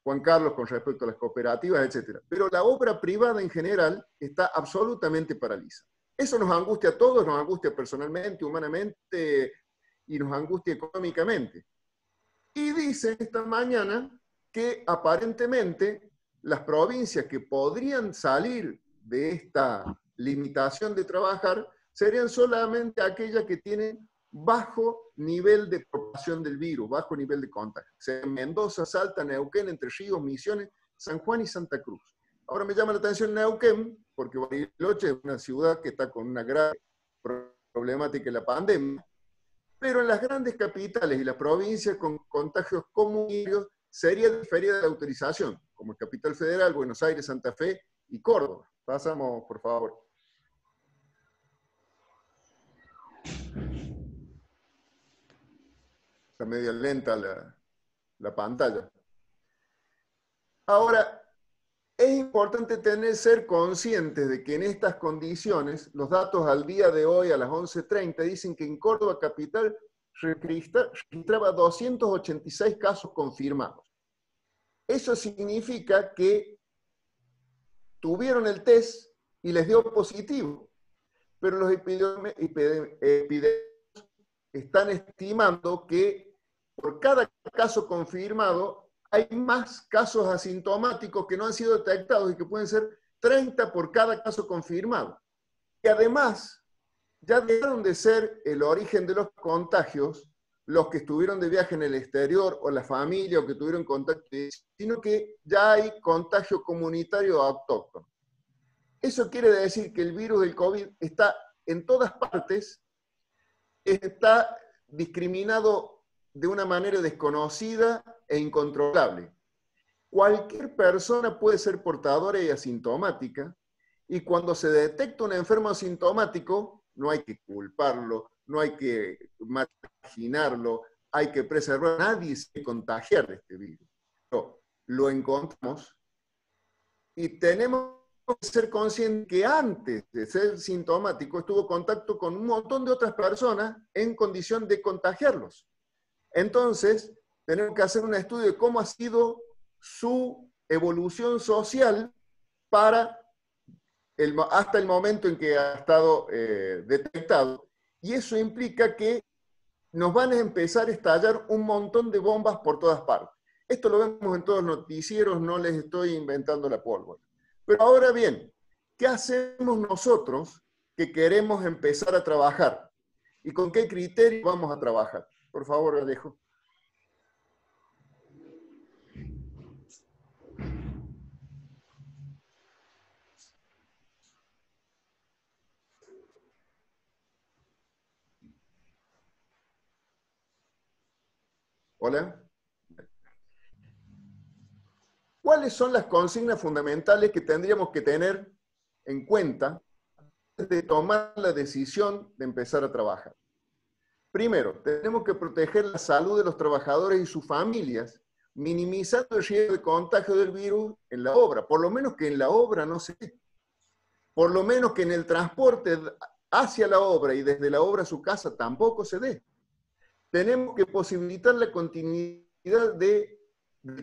Juan Carlos con respecto a las cooperativas, etc. Pero la obra privada en general está absolutamente paralizada. Eso nos angustia a todos, nos angustia personalmente, humanamente, y nos angustia económicamente. Y dice esta mañana que aparentemente las provincias que podrían salir de esta limitación de trabajar serían solamente aquellas que tienen bajo nivel de propagación del virus, bajo nivel de contagio. Mendoza, Salta, Neuquén, Entre Ríos, Misiones, San Juan y Santa Cruz. Ahora me llama la atención Neuquén, porque Bariloche es una ciudad que está con una grave problemática de la pandemia, pero en las grandes capitales y las provincias con contagios comunitarios sería diferida la autorización, como el Capital Federal, Buenos Aires, Santa Fe y Córdoba. Pasamos, por favor. Está medio lenta la pantalla. Ahora, es importante ser conscientes de que en estas condiciones, los datos al día de hoy a las 11:30 dicen que en Córdoba capital registraba 286 casos confirmados. Eso significa que tuvieron el test y les dio positivo, pero los epidemiólogos están estimando que por cada caso confirmado hay más casos asintomáticos que no han sido detectados y que pueden ser 30 por cada caso confirmado. Y además, ya dejaron de ser el origen de los contagios los que estuvieron de viaje en el exterior o la familia o que tuvieron contacto, sino que ya hay contagio comunitario autóctono. Eso quiere decir que el virus del COVID está en todas partes, está discriminado de una manera desconocida e incontrolable. Cualquier persona puede ser portadora y asintomática, y cuando se detecta un enfermo asintomático, no hay que culparlo, no hay que marginarlo, hay que preservar. Nadie se puede contagiar de este virus. Pero lo encontramos y tenemos que ser conscientes que antes de ser sintomático estuvo en contacto con un montón de otras personas en condición de contagiarlos. Entonces, tenemos que hacer un estudio de cómo ha sido su evolución social hasta el momento en que ha estado detectado. Y eso implica que nos van a empezar a estallar un montón de bombas por todas partes. Esto lo vemos en todos los noticieros, no les estoy inventando la pólvora. Pero ahora bien, ¿qué hacemos nosotros que queremos empezar a trabajar? ¿Y con qué criterio vamos a trabajar? Por favor, Alejo. Hola. ¿Cuáles son las consignas fundamentales que tendríamos que tener en cuenta antes de tomar la decisión de empezar a trabajar? Primero, tenemos que proteger la salud de los trabajadores y sus familias, minimizando el riesgo de contagio del virus en la obra. Por lo menos que en la obra no se dé. Por lo menos que en el transporte hacia la obra y desde la obra a su casa tampoco se dé. Tenemos que posibilitar la continuidad de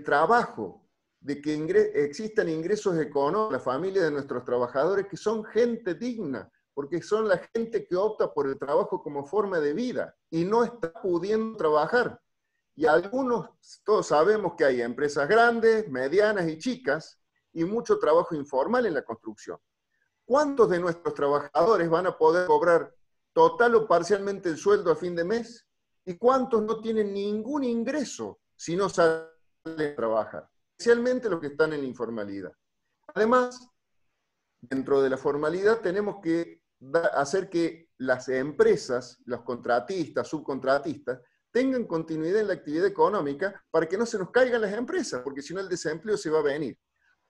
trabajo, de que existan ingresos económicos a la familia de nuestros trabajadores, que son gente digna, porque son la gente que opta por el trabajo como forma de vida y no está pudiendo trabajar. Y algunos, todos sabemos que hay empresas grandes, medianas y chicas, y mucho trabajo informal en la construcción. ¿Cuántos de nuestros trabajadores van a poder cobrar total o parcialmente el sueldo a fin de mes? ¿Y cuántos no tienen ningún ingreso si no salen a trabajar? Especialmente los que están en la informalidad. Además, dentro de la formalidad tenemos que hacer que las empresas, los contratistas, subcontratistas, tengan continuidad en la actividad económica para que no se nos caigan las empresas, porque si no el desempleo se va a venir.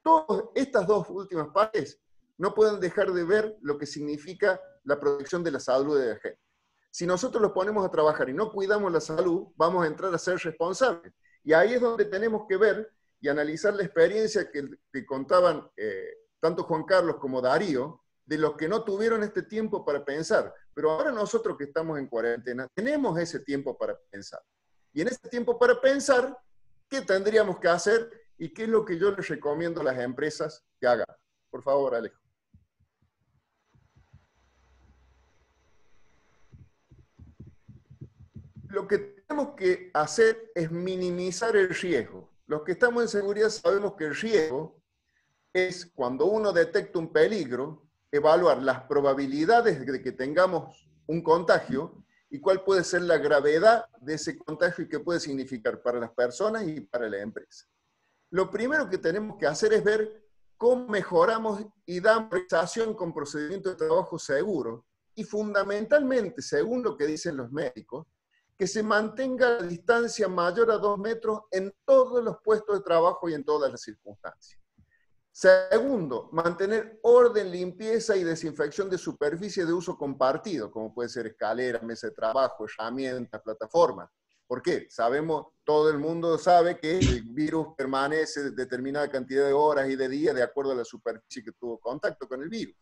Todas estas dos últimas partes no pueden dejar de ver lo que significa la protección de la salud de la gente. Si nosotros los ponemos a trabajar y no cuidamos la salud, vamos a entrar a ser responsables. Y ahí es donde tenemos que ver y analizar la experiencia que contaban tanto Juan Carlos como Darío, de los que no tuvieron este tiempo para pensar. Pero ahora nosotros que estamos en cuarentena, tenemos ese tiempo para pensar. Y en ese tiempo para pensar, ¿qué tendríamos que hacer? ¿Y qué es lo que yo les recomiendo a las empresas que hagan? Por favor, Alejo. Lo que tenemos que hacer es minimizar el riesgo. Los que estamos en seguridad sabemos que el riesgo es cuando uno detecta un peligro, evaluar las probabilidades de que tengamos un contagio y cuál puede ser la gravedad de ese contagio y qué puede significar para las personas y para la empresa. Lo primero que tenemos que hacer es ver cómo mejoramos y damos realización con procedimientos de trabajo seguros y fundamentalmente, según lo que dicen los médicos, que se mantenga la distancia mayor a 2 metros en todos los puestos de trabajo y en todas las circunstancias. Segundo, mantener orden, limpieza y desinfección de superficies de uso compartido, como puede ser escalera, mesa de trabajo, herramientas, plataformas. ¿Por qué? Sabemos, todo el mundo sabe que el virus permanece determinada cantidad de horas y de días de acuerdo a la superficie que tuvo contacto con el virus.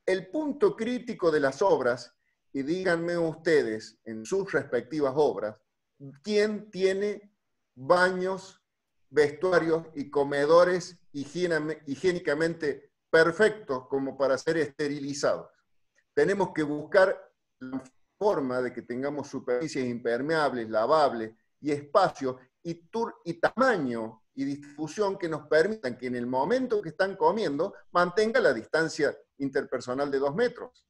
El punto crítico de las obras, y díganme ustedes en sus respectivas obras, ¿quién tiene baños, vestuarios y comedores higiénicamente perfectos como para ser esterilizados? Tenemos que buscar la forma de que tengamos superficies impermeables, lavables y espacios y tamaño y distribución que nos permitan que en el momento que están comiendo mantenga la distancia interpersonal de 2 metros.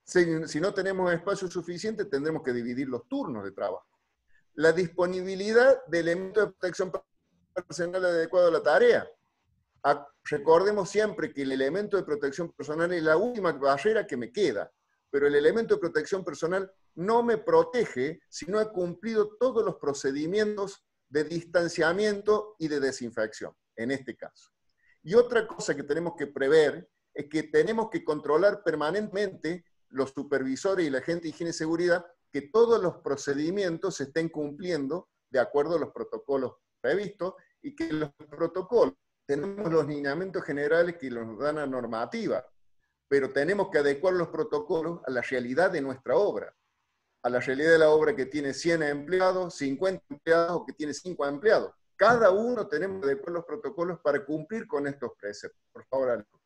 Si no tenemos espacio suficiente, tendremos que dividir los turnos de trabajo. La disponibilidad de elementos de protección personal adecuado a la tarea. Recordemos siempre que el elemento de protección personal es la última barrera que me queda, pero el elemento de protección personal no me protege si no he cumplido todos los procedimientos de distanciamiento y de desinfección, en este caso. Y otra cosa que tenemos que prever es que tenemos que controlar permanentemente los supervisores y la gente de higiene y seguridad que todos los procedimientos se estén cumpliendo de acuerdo a los protocolos previstos y que los protocolos, tenemos los lineamientos generales que nos dan la normativa, pero tenemos que adecuar los protocolos a la realidad de nuestra obra, a la realidad de la obra que tiene 100 empleados, 50 empleados o que tiene 5 empleados. Cada uno tenemos que adecuar los protocolos para cumplir con estos preceptos. Por favor, Alejo.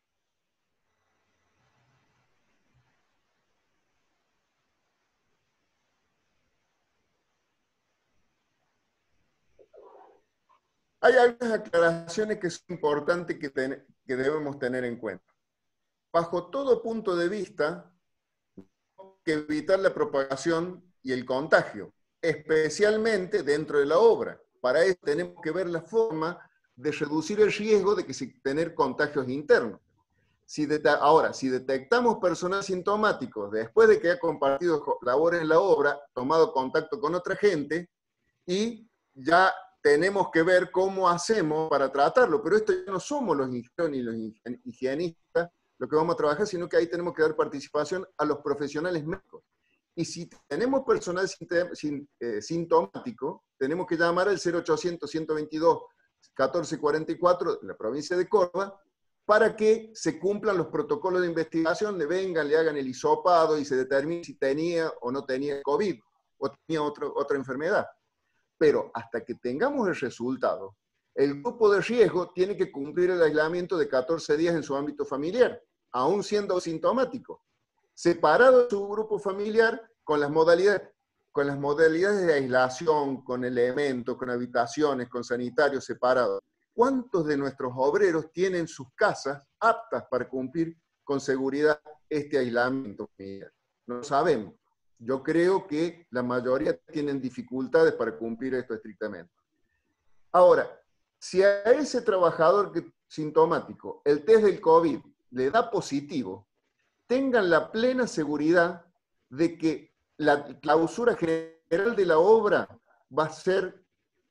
Hay algunas aclaraciones que son importantes que debemos tener en cuenta. Bajo todo punto de vista, hay que evitar la propagación y el contagio, especialmente dentro de la obra. Para eso tenemos que ver la forma de reducir el riesgo de tener contagios internos. Ahora, si detectamos personal sintomático después de que ha compartido labores en la obra, tomado contacto con otra gente, y ya tenemos que ver cómo hacemos para tratarlo, pero esto ya no somos los ingenieros ni los higienistas lo que vamos a trabajar, sino que ahí tenemos que dar participación a los profesionales médicos. Y si tenemos personal sintomático, tenemos que llamar al 0800-122-1444 de la provincia de Córdoba para que se cumplan los protocolos de investigación, le vengan, le hagan el hisopado y se determine si tenía o no tenía COVID o tenía otra enfermedad. Pero hasta que tengamos el resultado, el grupo de riesgo tiene que cumplir el aislamiento de 14 días en su ámbito familiar, aún siendo asintomático, separado de su grupo familiar con las modalidades de aislación, con elementos, con habitaciones, con sanitarios separados. ¿Cuántos de nuestros obreros tienen sus casas aptas para cumplir con seguridad este aislamiento familiar? No lo sabemos. Yo creo que la mayoría tienen dificultades para cumplir esto estrictamente. Ahora, si a ese trabajador sintomático el test del COVID le da positivo, tengan la plena seguridad de que la clausura general de la obra va a ser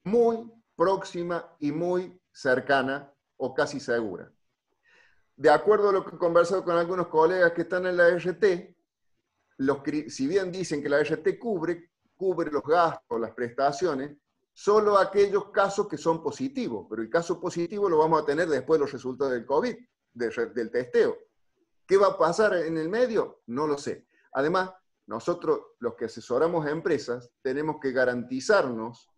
muy próxima y muy cercana o casi segura. De acuerdo a lo que he conversado con algunos colegas que están en la RT, si bien dicen que la ART cubre los gastos, las prestaciones, solo aquellos casos que son positivos, pero el caso positivo lo vamos a tener después de los resultados del COVID, del testeo. ¿Qué va a pasar en el medio? No lo sé. Además, nosotros, los que asesoramos a empresas, tenemos que garantizarnos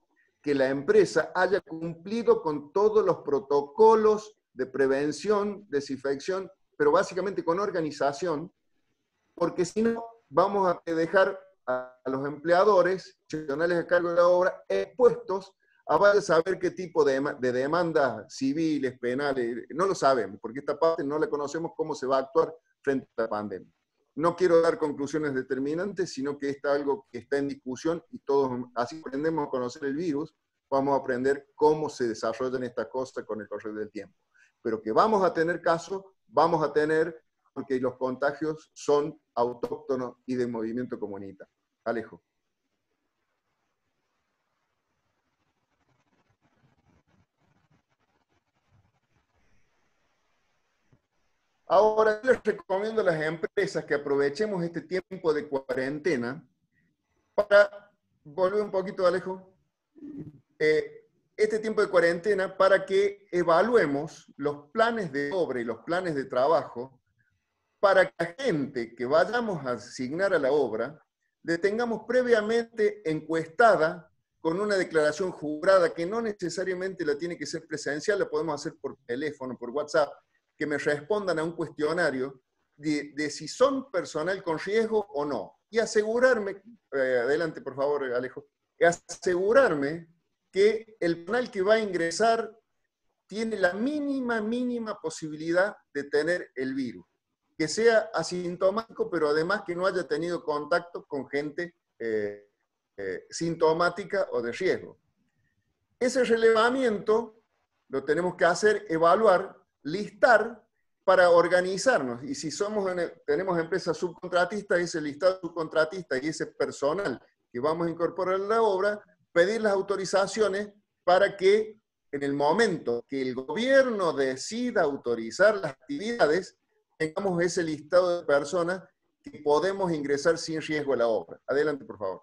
que la empresa haya cumplido con todos los protocolos de prevención, desinfección, pero básicamente con organización, porque si no, vamos a dejar a los empleadores profesionales a cargo de la obra expuestos a vaya a saber qué tipo de demandas civiles, penales, no lo sabemos, porque esta parte no la conocemos cómo se va a actuar frente a la pandemia. No quiero dar conclusiones determinantes, sino que está algo que está en discusión y todos, así aprendemos a conocer el virus, vamos a aprender cómo se desarrollan estas cosas con el correr del tiempo. Pero que vamos a tener casos, vamos a tener, porque los contagios son autóctonos y de movimiento comunitario. Alejo. Ahora, les recomiendo a las empresas que aprovechemos este tiempo de cuarentena para, volver un poquito, Alejo, este tiempo de cuarentena para que evaluemos los planes de obra y los planes de trabajo para que la gente que vayamos a asignar a la obra le tengamos previamente encuestada con una declaración jurada que no necesariamente la tiene que ser presencial, la podemos hacer por teléfono, por WhatsApp, que me respondan a un cuestionario de si son personal con riesgo o no. Y asegurarme, adelante por favor Alejo, asegurarme que el personal que va a ingresar tiene la mínima posibilidad de tener el virus. Que sea asintomático, pero además que no haya tenido contacto con gente sintomática o de riesgo. Ese relevamiento lo tenemos que hacer, evaluar, listar para organizarnos. Y si tenemos empresas subcontratistas, ese listado subcontratista y ese personal que vamos a incorporar a la obra, pedir las autorizaciones para que en el momento que el gobierno decida autorizar las actividades, tengamos ese listado de personas que podemos ingresar sin riesgo a la obra. Adelante, por favor.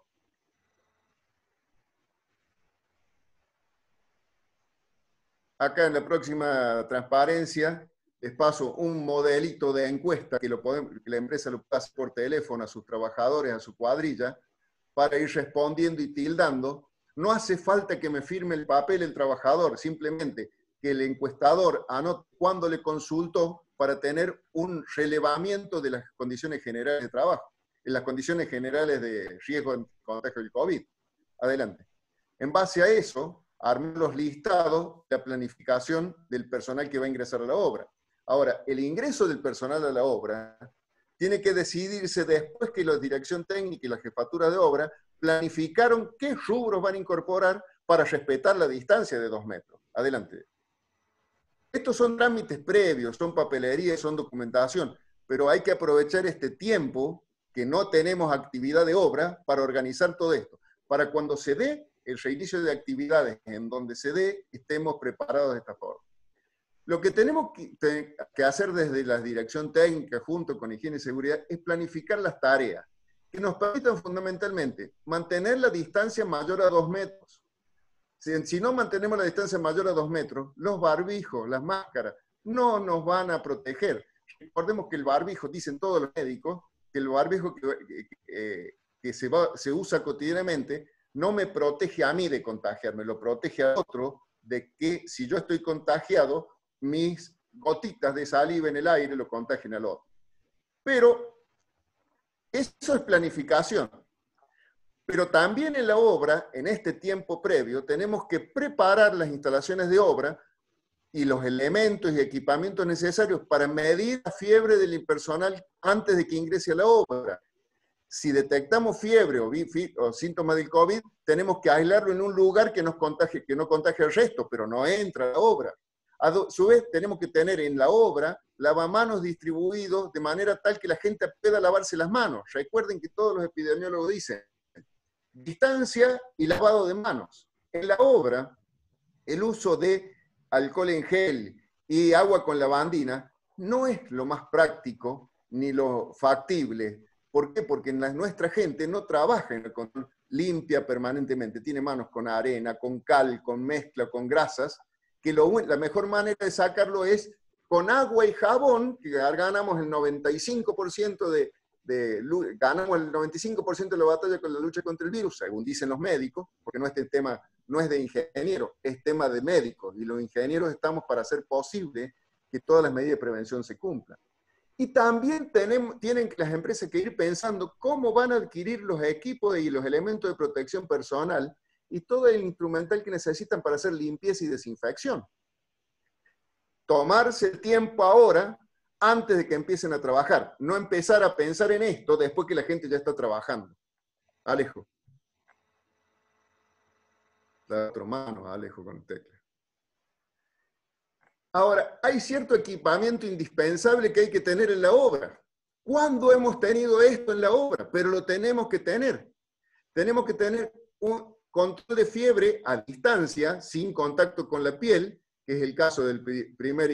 Acá en la próxima transparencia les paso un modelito de encuesta que la empresa lo puede hacer por teléfono a sus trabajadores, a su cuadrilla, para ir respondiendo y tildando. No hace falta que me firme el papel el trabajador, simplemente que el encuestador anote cuándo le consultó para tener un relevamiento de las condiciones generales de trabajo, en las condiciones generales de riesgo de contagio del COVID. Adelante. En base a eso, armar los listados de la planificación del personal que va a ingresar a la obra. Ahora, el ingreso del personal a la obra tiene que decidirse después que la dirección técnica y la jefatura de obra planificaron qué rubros van a incorporar para respetar la distancia de 2 metros. Adelante. Estos son trámites previos, son papelería, son documentación, pero hay que aprovechar este tiempo que no tenemos actividad de obra para organizar todo esto, para cuando se dé el reinicio de actividades en donde se dé, estemos preparados de esta forma. Lo que tenemos que hacer desde la dirección técnica junto con higiene y seguridad es planificar las tareas que nos permitan fundamentalmente mantener la distancia mayor a 2 metros. Si no mantenemos la distancia mayor a 2 metros, los barbijos, las máscaras, no nos van a proteger. Recordemos que el barbijo, dicen todos los médicos, que el barbijo que se usa cotidianamente no me protege a mí de contagiarme, lo protege a otro de que si yo estoy contagiado, mis gotitas de saliva en el aire lo contagien al otro. Pero eso es planificación. Pero también en la obra, en este tiempo previo, tenemos que preparar las instalaciones de obra y los elementos y equipamientos necesarios para medir la fiebre del personal antes de que ingrese a la obra. Si detectamos fiebre o síntomas del COVID, tenemos que aislarlo en un lugar que no contagie al resto, pero no entra a la obra. A su vez, tenemos que tener en la obra lavamanos distribuidos de manera tal que la gente pueda lavarse las manos. Recuerden que todos los epidemiólogos dicen distancia y lavado de manos. En la obra, el uso de alcohol en gel y agua con lavandina no es lo más práctico ni lo factible. ¿Por qué? Porque nuestra gente no trabaja en el control limpia permanentemente, tiene manos con arena, con cal, con mezcla, con grasas, que la mejor manera de sacarlo es con agua y jabón, que ganamos el 95% ganamos el 95% de la batalla con la lucha contra el virus, según dicen los médicos, porque este tema no es de ingenieros, es tema de médicos, y los ingenieros estamos para hacer posible que todas las medidas de prevención se cumplan. Y también tienen las empresas que ir pensando cómo van a adquirir los equipos y los elementos de protección personal y todo el instrumental que necesitan para hacer limpieza y desinfección. Tomarse el tiempo ahora, antes de que empiecen a trabajar. No empezar a pensar en esto después que la gente ya está trabajando. Alejo. Da otro mano, Alejo, con tecla. Ahora, hay cierto equipamiento indispensable que hay que tener en la obra. ¿Cuándo hemos tenido esto en la obra? Pero lo tenemos que tener. Tenemos que tener un control de fiebre a distancia, sin contacto con la piel, que es el caso del primer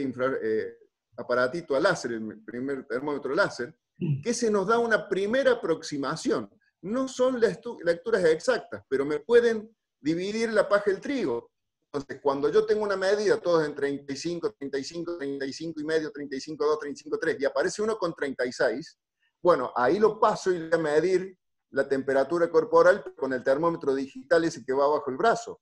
aparatito a láser, el primer termómetro láser, que se nos da una primera aproximación. No son lecturas exactas, pero me pueden dividir la paja del trigo. Entonces, cuando yo tengo una medida, todos en 35, 35, 35 y medio, 35,2, 35,3, y aparece uno con 36, bueno, ahí lo paso y voy a medir la temperatura corporal con el termómetro digital ese que va bajo el brazo.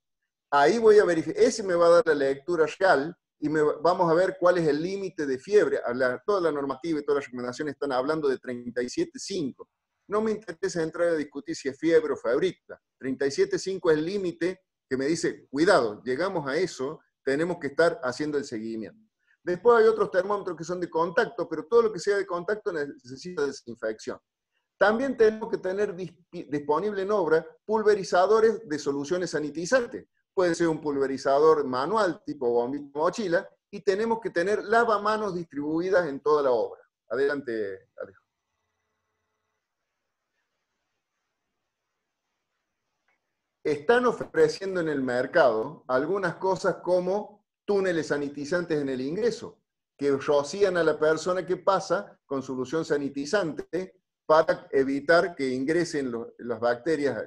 Ahí voy a verificar, ese me va a dar la lectura real y vamos a ver cuál es el límite de fiebre. Toda la normativa y todas las recomendaciones están hablando de 37,5. No me interesa entrar a discutir si es fiebre o febrita. 37,5 es el límite que me dice, cuidado, llegamos a eso, tenemos que estar haciendo el seguimiento. Después hay otros termómetros que son de contacto, pero todo lo que sea de contacto necesita desinfección. También tenemos que tener disponible en obra pulverizadores de soluciones sanitizantes. Puede ser un pulverizador manual tipo bombita mochila, y tenemos que tener lavamanos distribuidas en toda la obra. Adelante, Alejo. Están ofreciendo en el mercado algunas cosas como túneles sanitizantes en el ingreso, que rocían a la persona que pasa con solución sanitizante para evitar que ingresen las bacterias.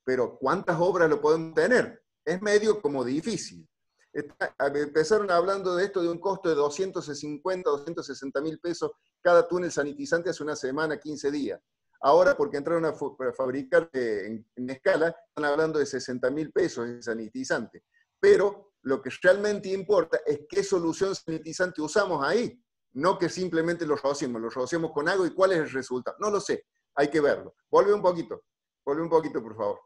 Pero ¿cuántas obras lo podemos tener? Es medio como difícil. Empezaron hablando de esto de un costo de 250, 260 mil pesos cada túnel sanitizante hace una semana, 15 días. Ahora, porque entraron a fabricar en escala, están hablando de 60 mil pesos en sanitizante. Pero lo que realmente importa es qué solución sanitizante usamos ahí. No que simplemente lo rociamos con agua y cuál es el resultado. No lo sé, hay que verlo. Vuelve un poquito, por favor.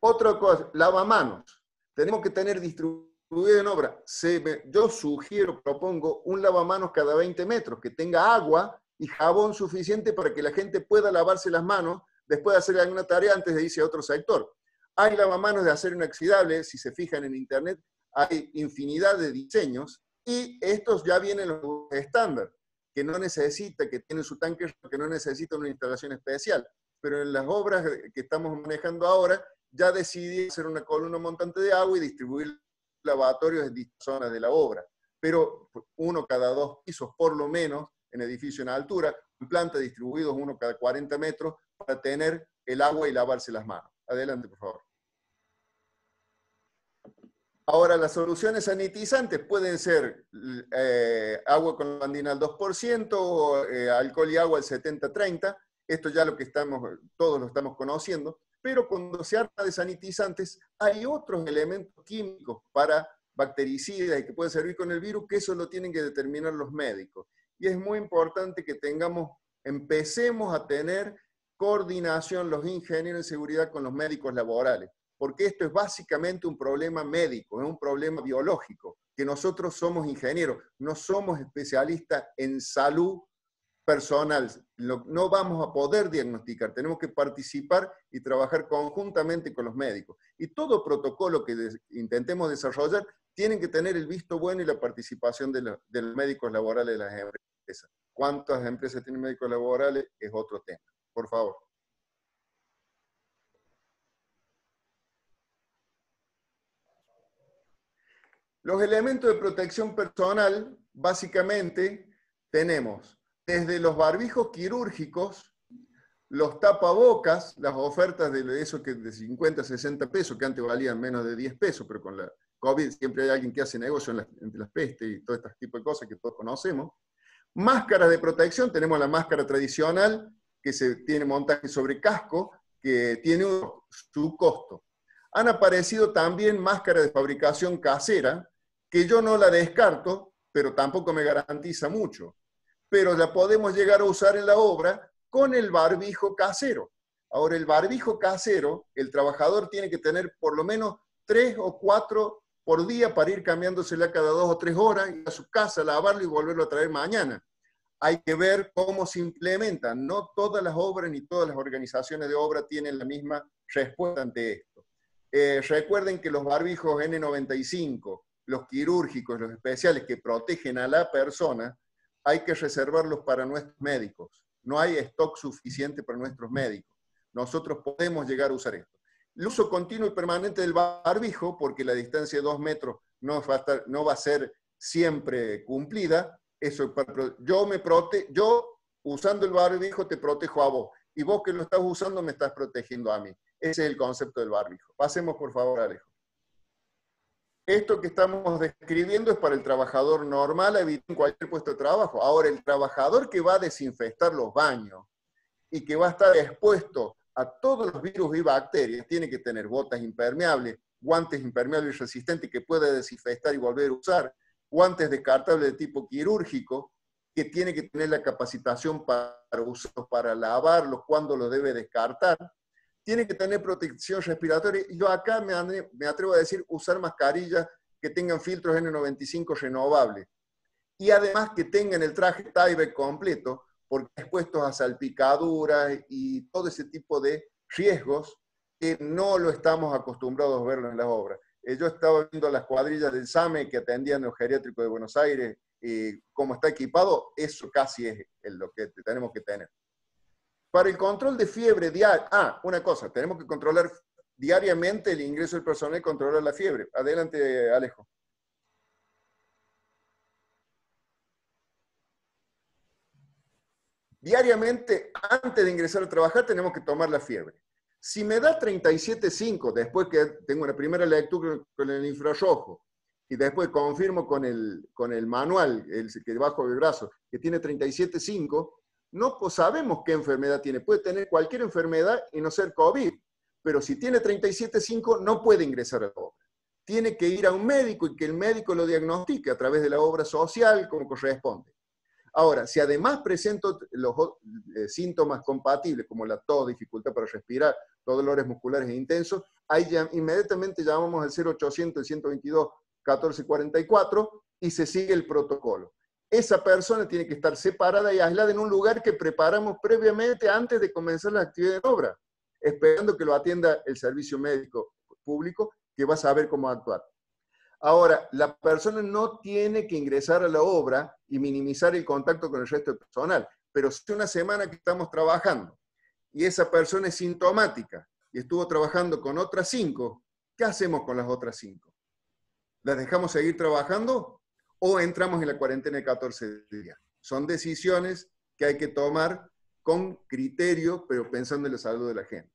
Otra cosa, lavamanos. Tenemos que tener distribuido en obra. Yo propongo un lavamanos cada 20 metros, que tenga agua y jabón suficiente para que la gente pueda lavarse las manos después de hacer alguna tarea antes de irse a otro sector. Hay lavamanos de acero inoxidable, si se fijan en internet, hay infinidad de diseños, y estos ya vienen los estándar, que no necesita, que tienen su tanque, que no necesita una instalación especial. Pero en las obras que estamos manejando ahora, ya decidí hacer una columna montante de agua y distribuir lavatorios en distintas zonas de la obra. Pero uno cada 2 pisos, por lo menos, en edificio en altura, en planta distribuidos uno cada 40 metros, para tener el agua y lavarse las manos. Adelante, por favor. Ahora, las soluciones sanitizantes pueden ser agua con lavandina al 2%, o alcohol y agua al 70-30. Esto ya todos lo estamos conociendo. Pero cuando se habla de sanitizantes, hay otros elementos químicos para bactericidas y que pueden servir con el virus, que eso lo tienen que determinar los médicos. Y es muy importante que empecemos a tener coordinación los ingenieros en seguridad con los médicos laborales, porque esto es básicamente un problema médico, es un problema biológico, que nosotros somos ingenieros, no somos especialistas en salud personal, no vamos a poder diagnosticar, tenemos que participar y trabajar conjuntamente con los médicos. Y todo protocolo que intentemos desarrollar tienen que tener el visto bueno y la participación de los médicos laborales de las empresas. ¿Cuántas empresas tienen médicos laborales? Es otro tema. Por favor. Los elementos de protección personal, básicamente, tenemos desde los barbijos quirúrgicos, los tapabocas, las ofertas de eso que de 50, 60 pesos, que antes valían menos de 10 pesos, pero con la COVID siempre hay alguien que hace negocio entre las pestes y todo este tipo de cosas que todos conocemos. Máscaras de protección, tenemos la máscara tradicional, que tiene montaje sobre casco, que tiene su costo. Han aparecido también máscaras de fabricación casera, que yo no la descarto, pero tampoco me garantiza mucho. Pero la podemos llegar a usar en la obra con el barbijo casero. Ahora, el barbijo casero, el trabajador tiene que tener por lo menos 3 o 4 por día para ir cambiándosela cada 2 o 3 horas, ir a su casa, lavarlo y volverlo a traer mañana. Hay que ver cómo se implementan. No todas las obras ni todas las organizaciones de obra tienen la misma respuesta ante esto. Recuerden que los barbijos N95, los quirúrgicos, los especiales que protegen a la persona, hay que reservarlos para nuestros médicos. No hay stock suficiente para nuestros médicos. Nosotros podemos llegar a usar esto. El uso continuo y permanente del barbijo, porque la distancia de 2 metros no va a ser siempre cumplida. Eso, yo usando el barbijo te protejo a vos, y vos que lo estás usando me estás protegiendo a mí. Ese es el concepto del barbijo. Pasemos por favor, Alejo. Esto que estamos describiendo es para el trabajador normal, en cualquier puesto de trabajo. Ahora, el trabajador que va a desinfectar los baños y que va a estar expuesto a todos los virus y bacterias, tiene que tener botas impermeables, guantes impermeables y resistentes que pueda desinfectar y volver a usar, guantes descartables de tipo quirúrgico, que tiene que tener la capacitación para usarlos, para lavarlos, cuando los debe descartar. Tiene que tener protección respiratoria. Y yo acá me atrevo a decir, usar mascarillas que tengan filtros N95 renovables. Y además que tengan el traje Tyvek completo, porque expuestos a salpicaduras y todo ese tipo de riesgos que no lo estamos acostumbrados a verlo en las obras. Yo estaba viendo las cuadrillas del SAME que atendían el geriátrico de Buenos Aires, y cómo está equipado, eso casi es lo que tenemos que tener. Para el control de fiebre diaria, una cosa, tenemos que controlar diariamente el ingreso del personal y controlar la fiebre. Adelante, Alejo. Diariamente, antes de ingresar a trabajar, tenemos que tomar la fiebre. Si me da 37,5, después que tengo una primera lectura con el infrarrojo, y después confirmo con el manual, el que debajo del brazo, que tiene 37,5, no sabemos qué enfermedad tiene. Puede tener cualquier enfermedad y no ser COVID, pero si tiene 37,5 no puede ingresar a la obra. Tiene que ir a un médico y que el médico lo diagnostique a través de la obra social como corresponde. Ahora, si además presento los síntomas compatibles, como la tos, dificultad para respirar, los dolores musculares intensos, ahí inmediatamente llamamos al 0800, el 122, 1444 y se sigue el protocolo. Esa persona tiene que estar separada y aislada en un lugar que preparamos previamente antes de comenzar la actividad de obra, esperando que lo atienda el servicio médico público, que va a saber cómo actuar. Ahora, la persona no tiene que ingresar a la obra y minimizar el contacto con el resto del personal, pero si una semana que estamos trabajando y esa persona es sintomática y estuvo trabajando con otras 5, ¿qué hacemos con las otras 5? ¿Las dejamos seguir trabajando o entramos en la cuarentena de 14 días? Son decisiones que hay que tomar con criterio, pero pensando en la salud de la gente.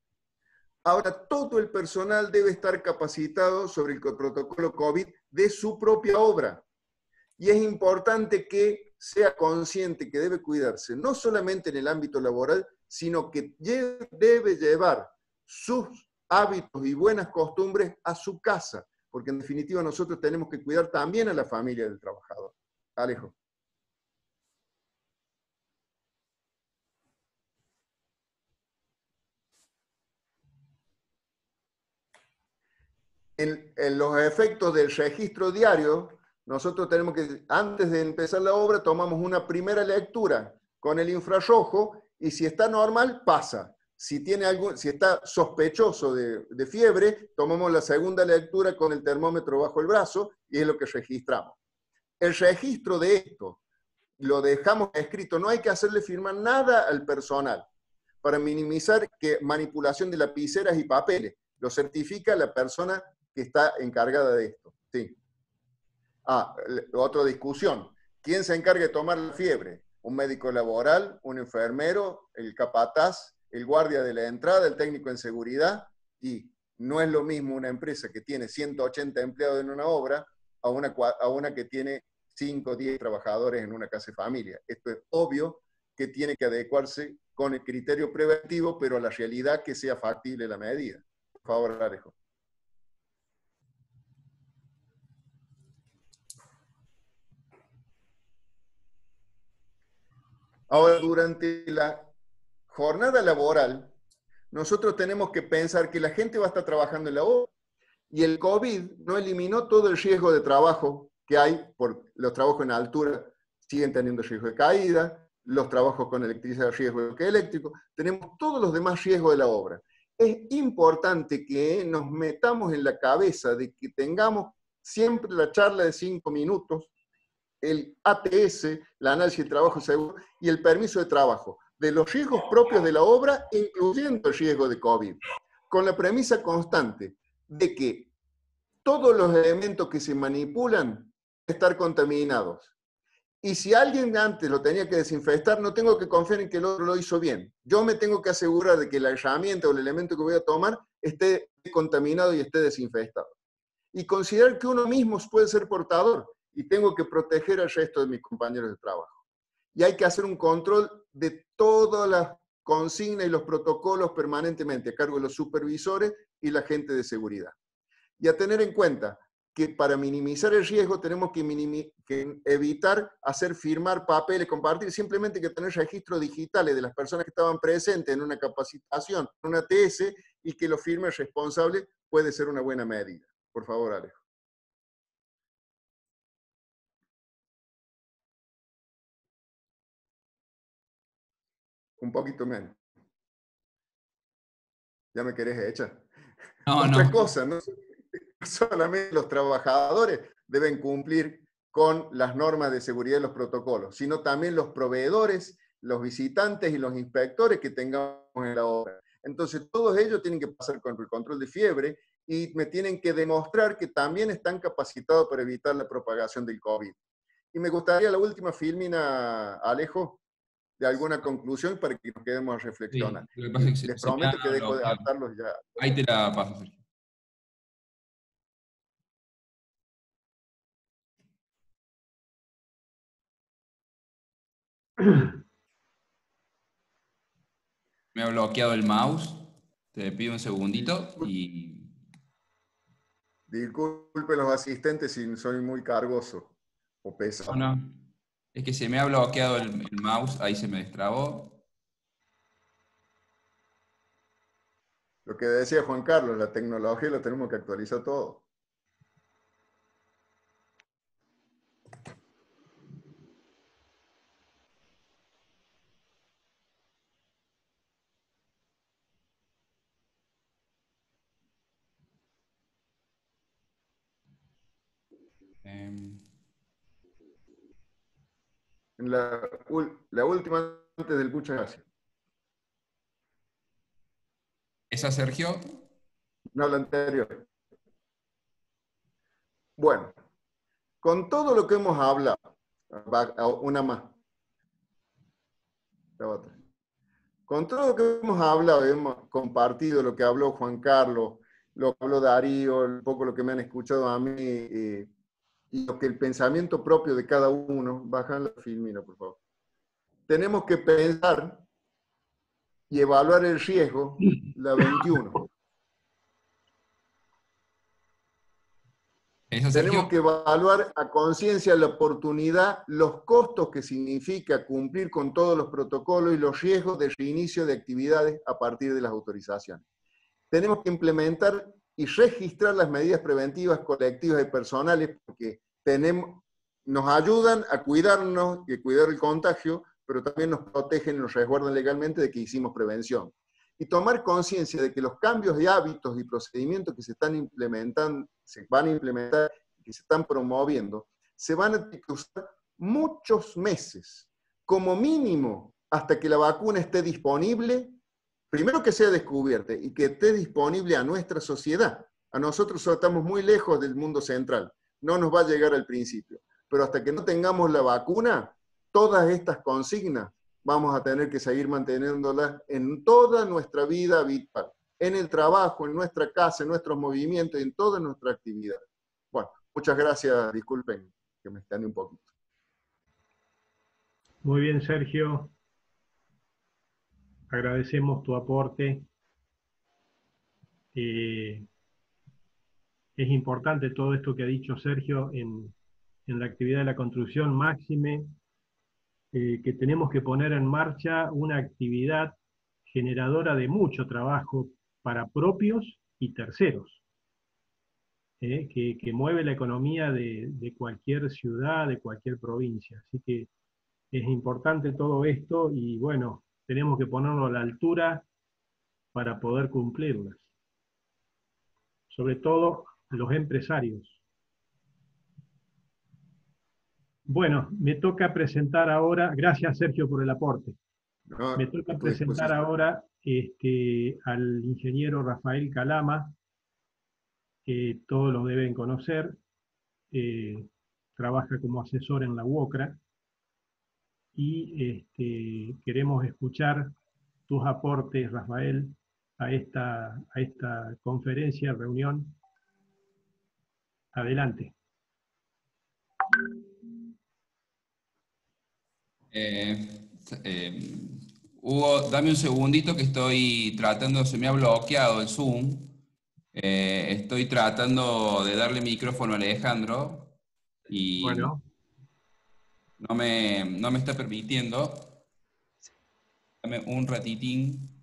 Ahora, todo el personal debe estar capacitado sobre el protocolo COVID de su propia obra. Y es importante que sea consciente que debe cuidarse, no solamente en el ámbito laboral, sino que debe llevar sus hábitos y buenas costumbres a su casa, porque en definitiva nosotros tenemos que cuidar también a la familia del trabajador. Alejo. En los efectos del registro diario, nosotros tenemos que, antes de empezar la obra, tomamos una primera lectura con el infrarrojo y si está normal, pasa. Si está sospechoso de fiebre, tomamos la segunda lectura con el termómetro bajo el brazo y es lo que registramos. El registro de esto lo dejamos escrito, no hay que hacerle firmar nada al personal para minimizar manipulación de lapiceras y papeles. Lo certifica la persona que está encargada de esto. Sí. Otra discusión. ¿Quién se encarga de tomar la fiebre? un médico laboral, un enfermero, el capataz, el guardia de la entrada, el técnico en seguridad, y no es lo mismo una empresa que tiene 180 empleados en una obra a una que tiene 5 o 10 trabajadores en una casa de familia. Esto es obvio que tiene que adecuarse con el criterio preventivo, pero a la realidad que sea factible la medida. Por favor, Alejo. Ahora, durante la jornada laboral, nosotros tenemos que pensar que la gente va a estar trabajando en la obra y el COVID no eliminó todo el riesgo de trabajo que hay, por los trabajos en altura siguen teniendo riesgo de caída, los trabajos con electricidad, riesgo eléctrico, tenemos todos los demás riesgos de la obra. Es importante que nos metamos en la cabeza de que tengamos siempre la charla de 5 minutos, el ATS, el análisis de trabajo seguro, y el permiso de trabajo, de los riesgos propios de la obra, incluyendo el riesgo de COVID, con la premisa constante de que todos los elementos que se manipulan estar contaminados. Y si alguien antes lo tenía que desinfectar, no tengo que confiar en que el otro lo hizo bien. Yo me tengo que asegurar de que la herramienta o el elemento que voy a tomar esté contaminado y esté desinfectado. Y considerar que uno mismo puede ser portador y tengo que proteger al resto de mis compañeros de trabajo. Y hay que hacer un control de todas las consignas y los protocolos permanentemente a cargo de los supervisores y la gente de seguridad. Y a tener en cuenta que para minimizar el riesgo tenemos que evitar hacer firmar papeles, compartir, simplemente hay que tener registros digitales de las personas que estaban presentes en una capacitación, en una TS, y que lo firme el responsable puede ser una buena medida. Por favor, Alejo. Un poquito menos. ¿Ya me querés hecha? No, Otra no. cosa, no solamente los trabajadores deben cumplir con las normas de seguridad y los protocolos, sino también los proveedores, los visitantes y los inspectores que tengamos en la obra. Entonces, todos ellos tienen que pasar con el control de fiebre y me tienen que demostrar que también están capacitados para evitar la propagación del COVID. Y me gustaría la última filmina, Alejo, de alguna conclusión para que nos quedemos a reflexionar. Sí, lo que pasa es que les prometo que dejo de atarlos ya. Ahí te la paso, Sergio. Me ha bloqueado el mouse. Te pido un segundito y... Disculpe los asistentes si soy muy cargoso o pesado. No, no. Es que se me ha bloqueado el mouse, ahí se me destrabó. Lo que decía Juan Carlos, la tecnología la tenemos que actualizar todo. La última antes del muchas gracias. ¿Esa, Sergio? No, la anterior. Bueno, con todo lo que hemos hablado, una más. La otra. Con todo lo que hemos hablado, hemos compartido lo que habló Juan Carlos, lo que habló Darío, un poco lo que me han escuchado a mí, y lo que el pensamiento propio de cada uno, bajan la filmina, por favor. Tenemos que pensar y evaluar el riesgo, la 21. Tenemos que evaluar a conciencia la oportunidad, los costos que significa cumplir con todos los protocolos y los riesgos de reinicio de actividades a partir de las autorizaciones. Tenemos que implementar y registrar las medidas preventivas colectivas y personales porque nos ayudan a cuidarnos y a cuidar el contagio, pero también nos protegen y nos resguardan legalmente de que hicimos prevención. Y tomar conciencia de que los cambios de hábitos y procedimientos que se van a implementar y que se están promoviendo, se van a tener que usar muchos meses, como mínimo, hasta que la vacuna esté disponible, primero que sea descubierta y que esté disponible a nuestra sociedad. A nosotros estamos muy lejos del mundo central, no nos va a llegar al principio, pero hasta que no tengamos la vacuna, todas estas consignas vamos a tener que seguir manteniéndolas en toda nuestra vida habitual, en el trabajo, en nuestra casa, en nuestros movimientos, en toda nuestra actividad. Bueno, muchas gracias, disculpen que me extendí un poquito. Muy bien, Sergio. Agradecemos tu aporte. Es importante todo esto que ha dicho Sergio en la actividad de la construcción, máxime, que tenemos que poner en marcha una actividad generadora de mucho trabajo para propios y terceros, que mueve la economía de cualquier ciudad, de cualquier provincia. Así que es importante todo esto y bueno, tenemos que ponerlo a la altura para poder cumplirlas. Sobre todo los empresarios. Bueno, me toca presentar ahora, gracias Sergio por el aporte, No, me toca presentar ahora al ingeniero Rafael Calama, que todos lo deben conocer, trabaja como asesor en la UOCRA, y queremos escuchar tus aportes, Rafael, a esta conferencia, reunión. Adelante. Hugo, dame un segundito que estoy tratando, se me ha bloqueado el Zoom. Estoy tratando de darle micrófono a Alejandro y Bueno. no me está permitiendo. Dame un ratitín.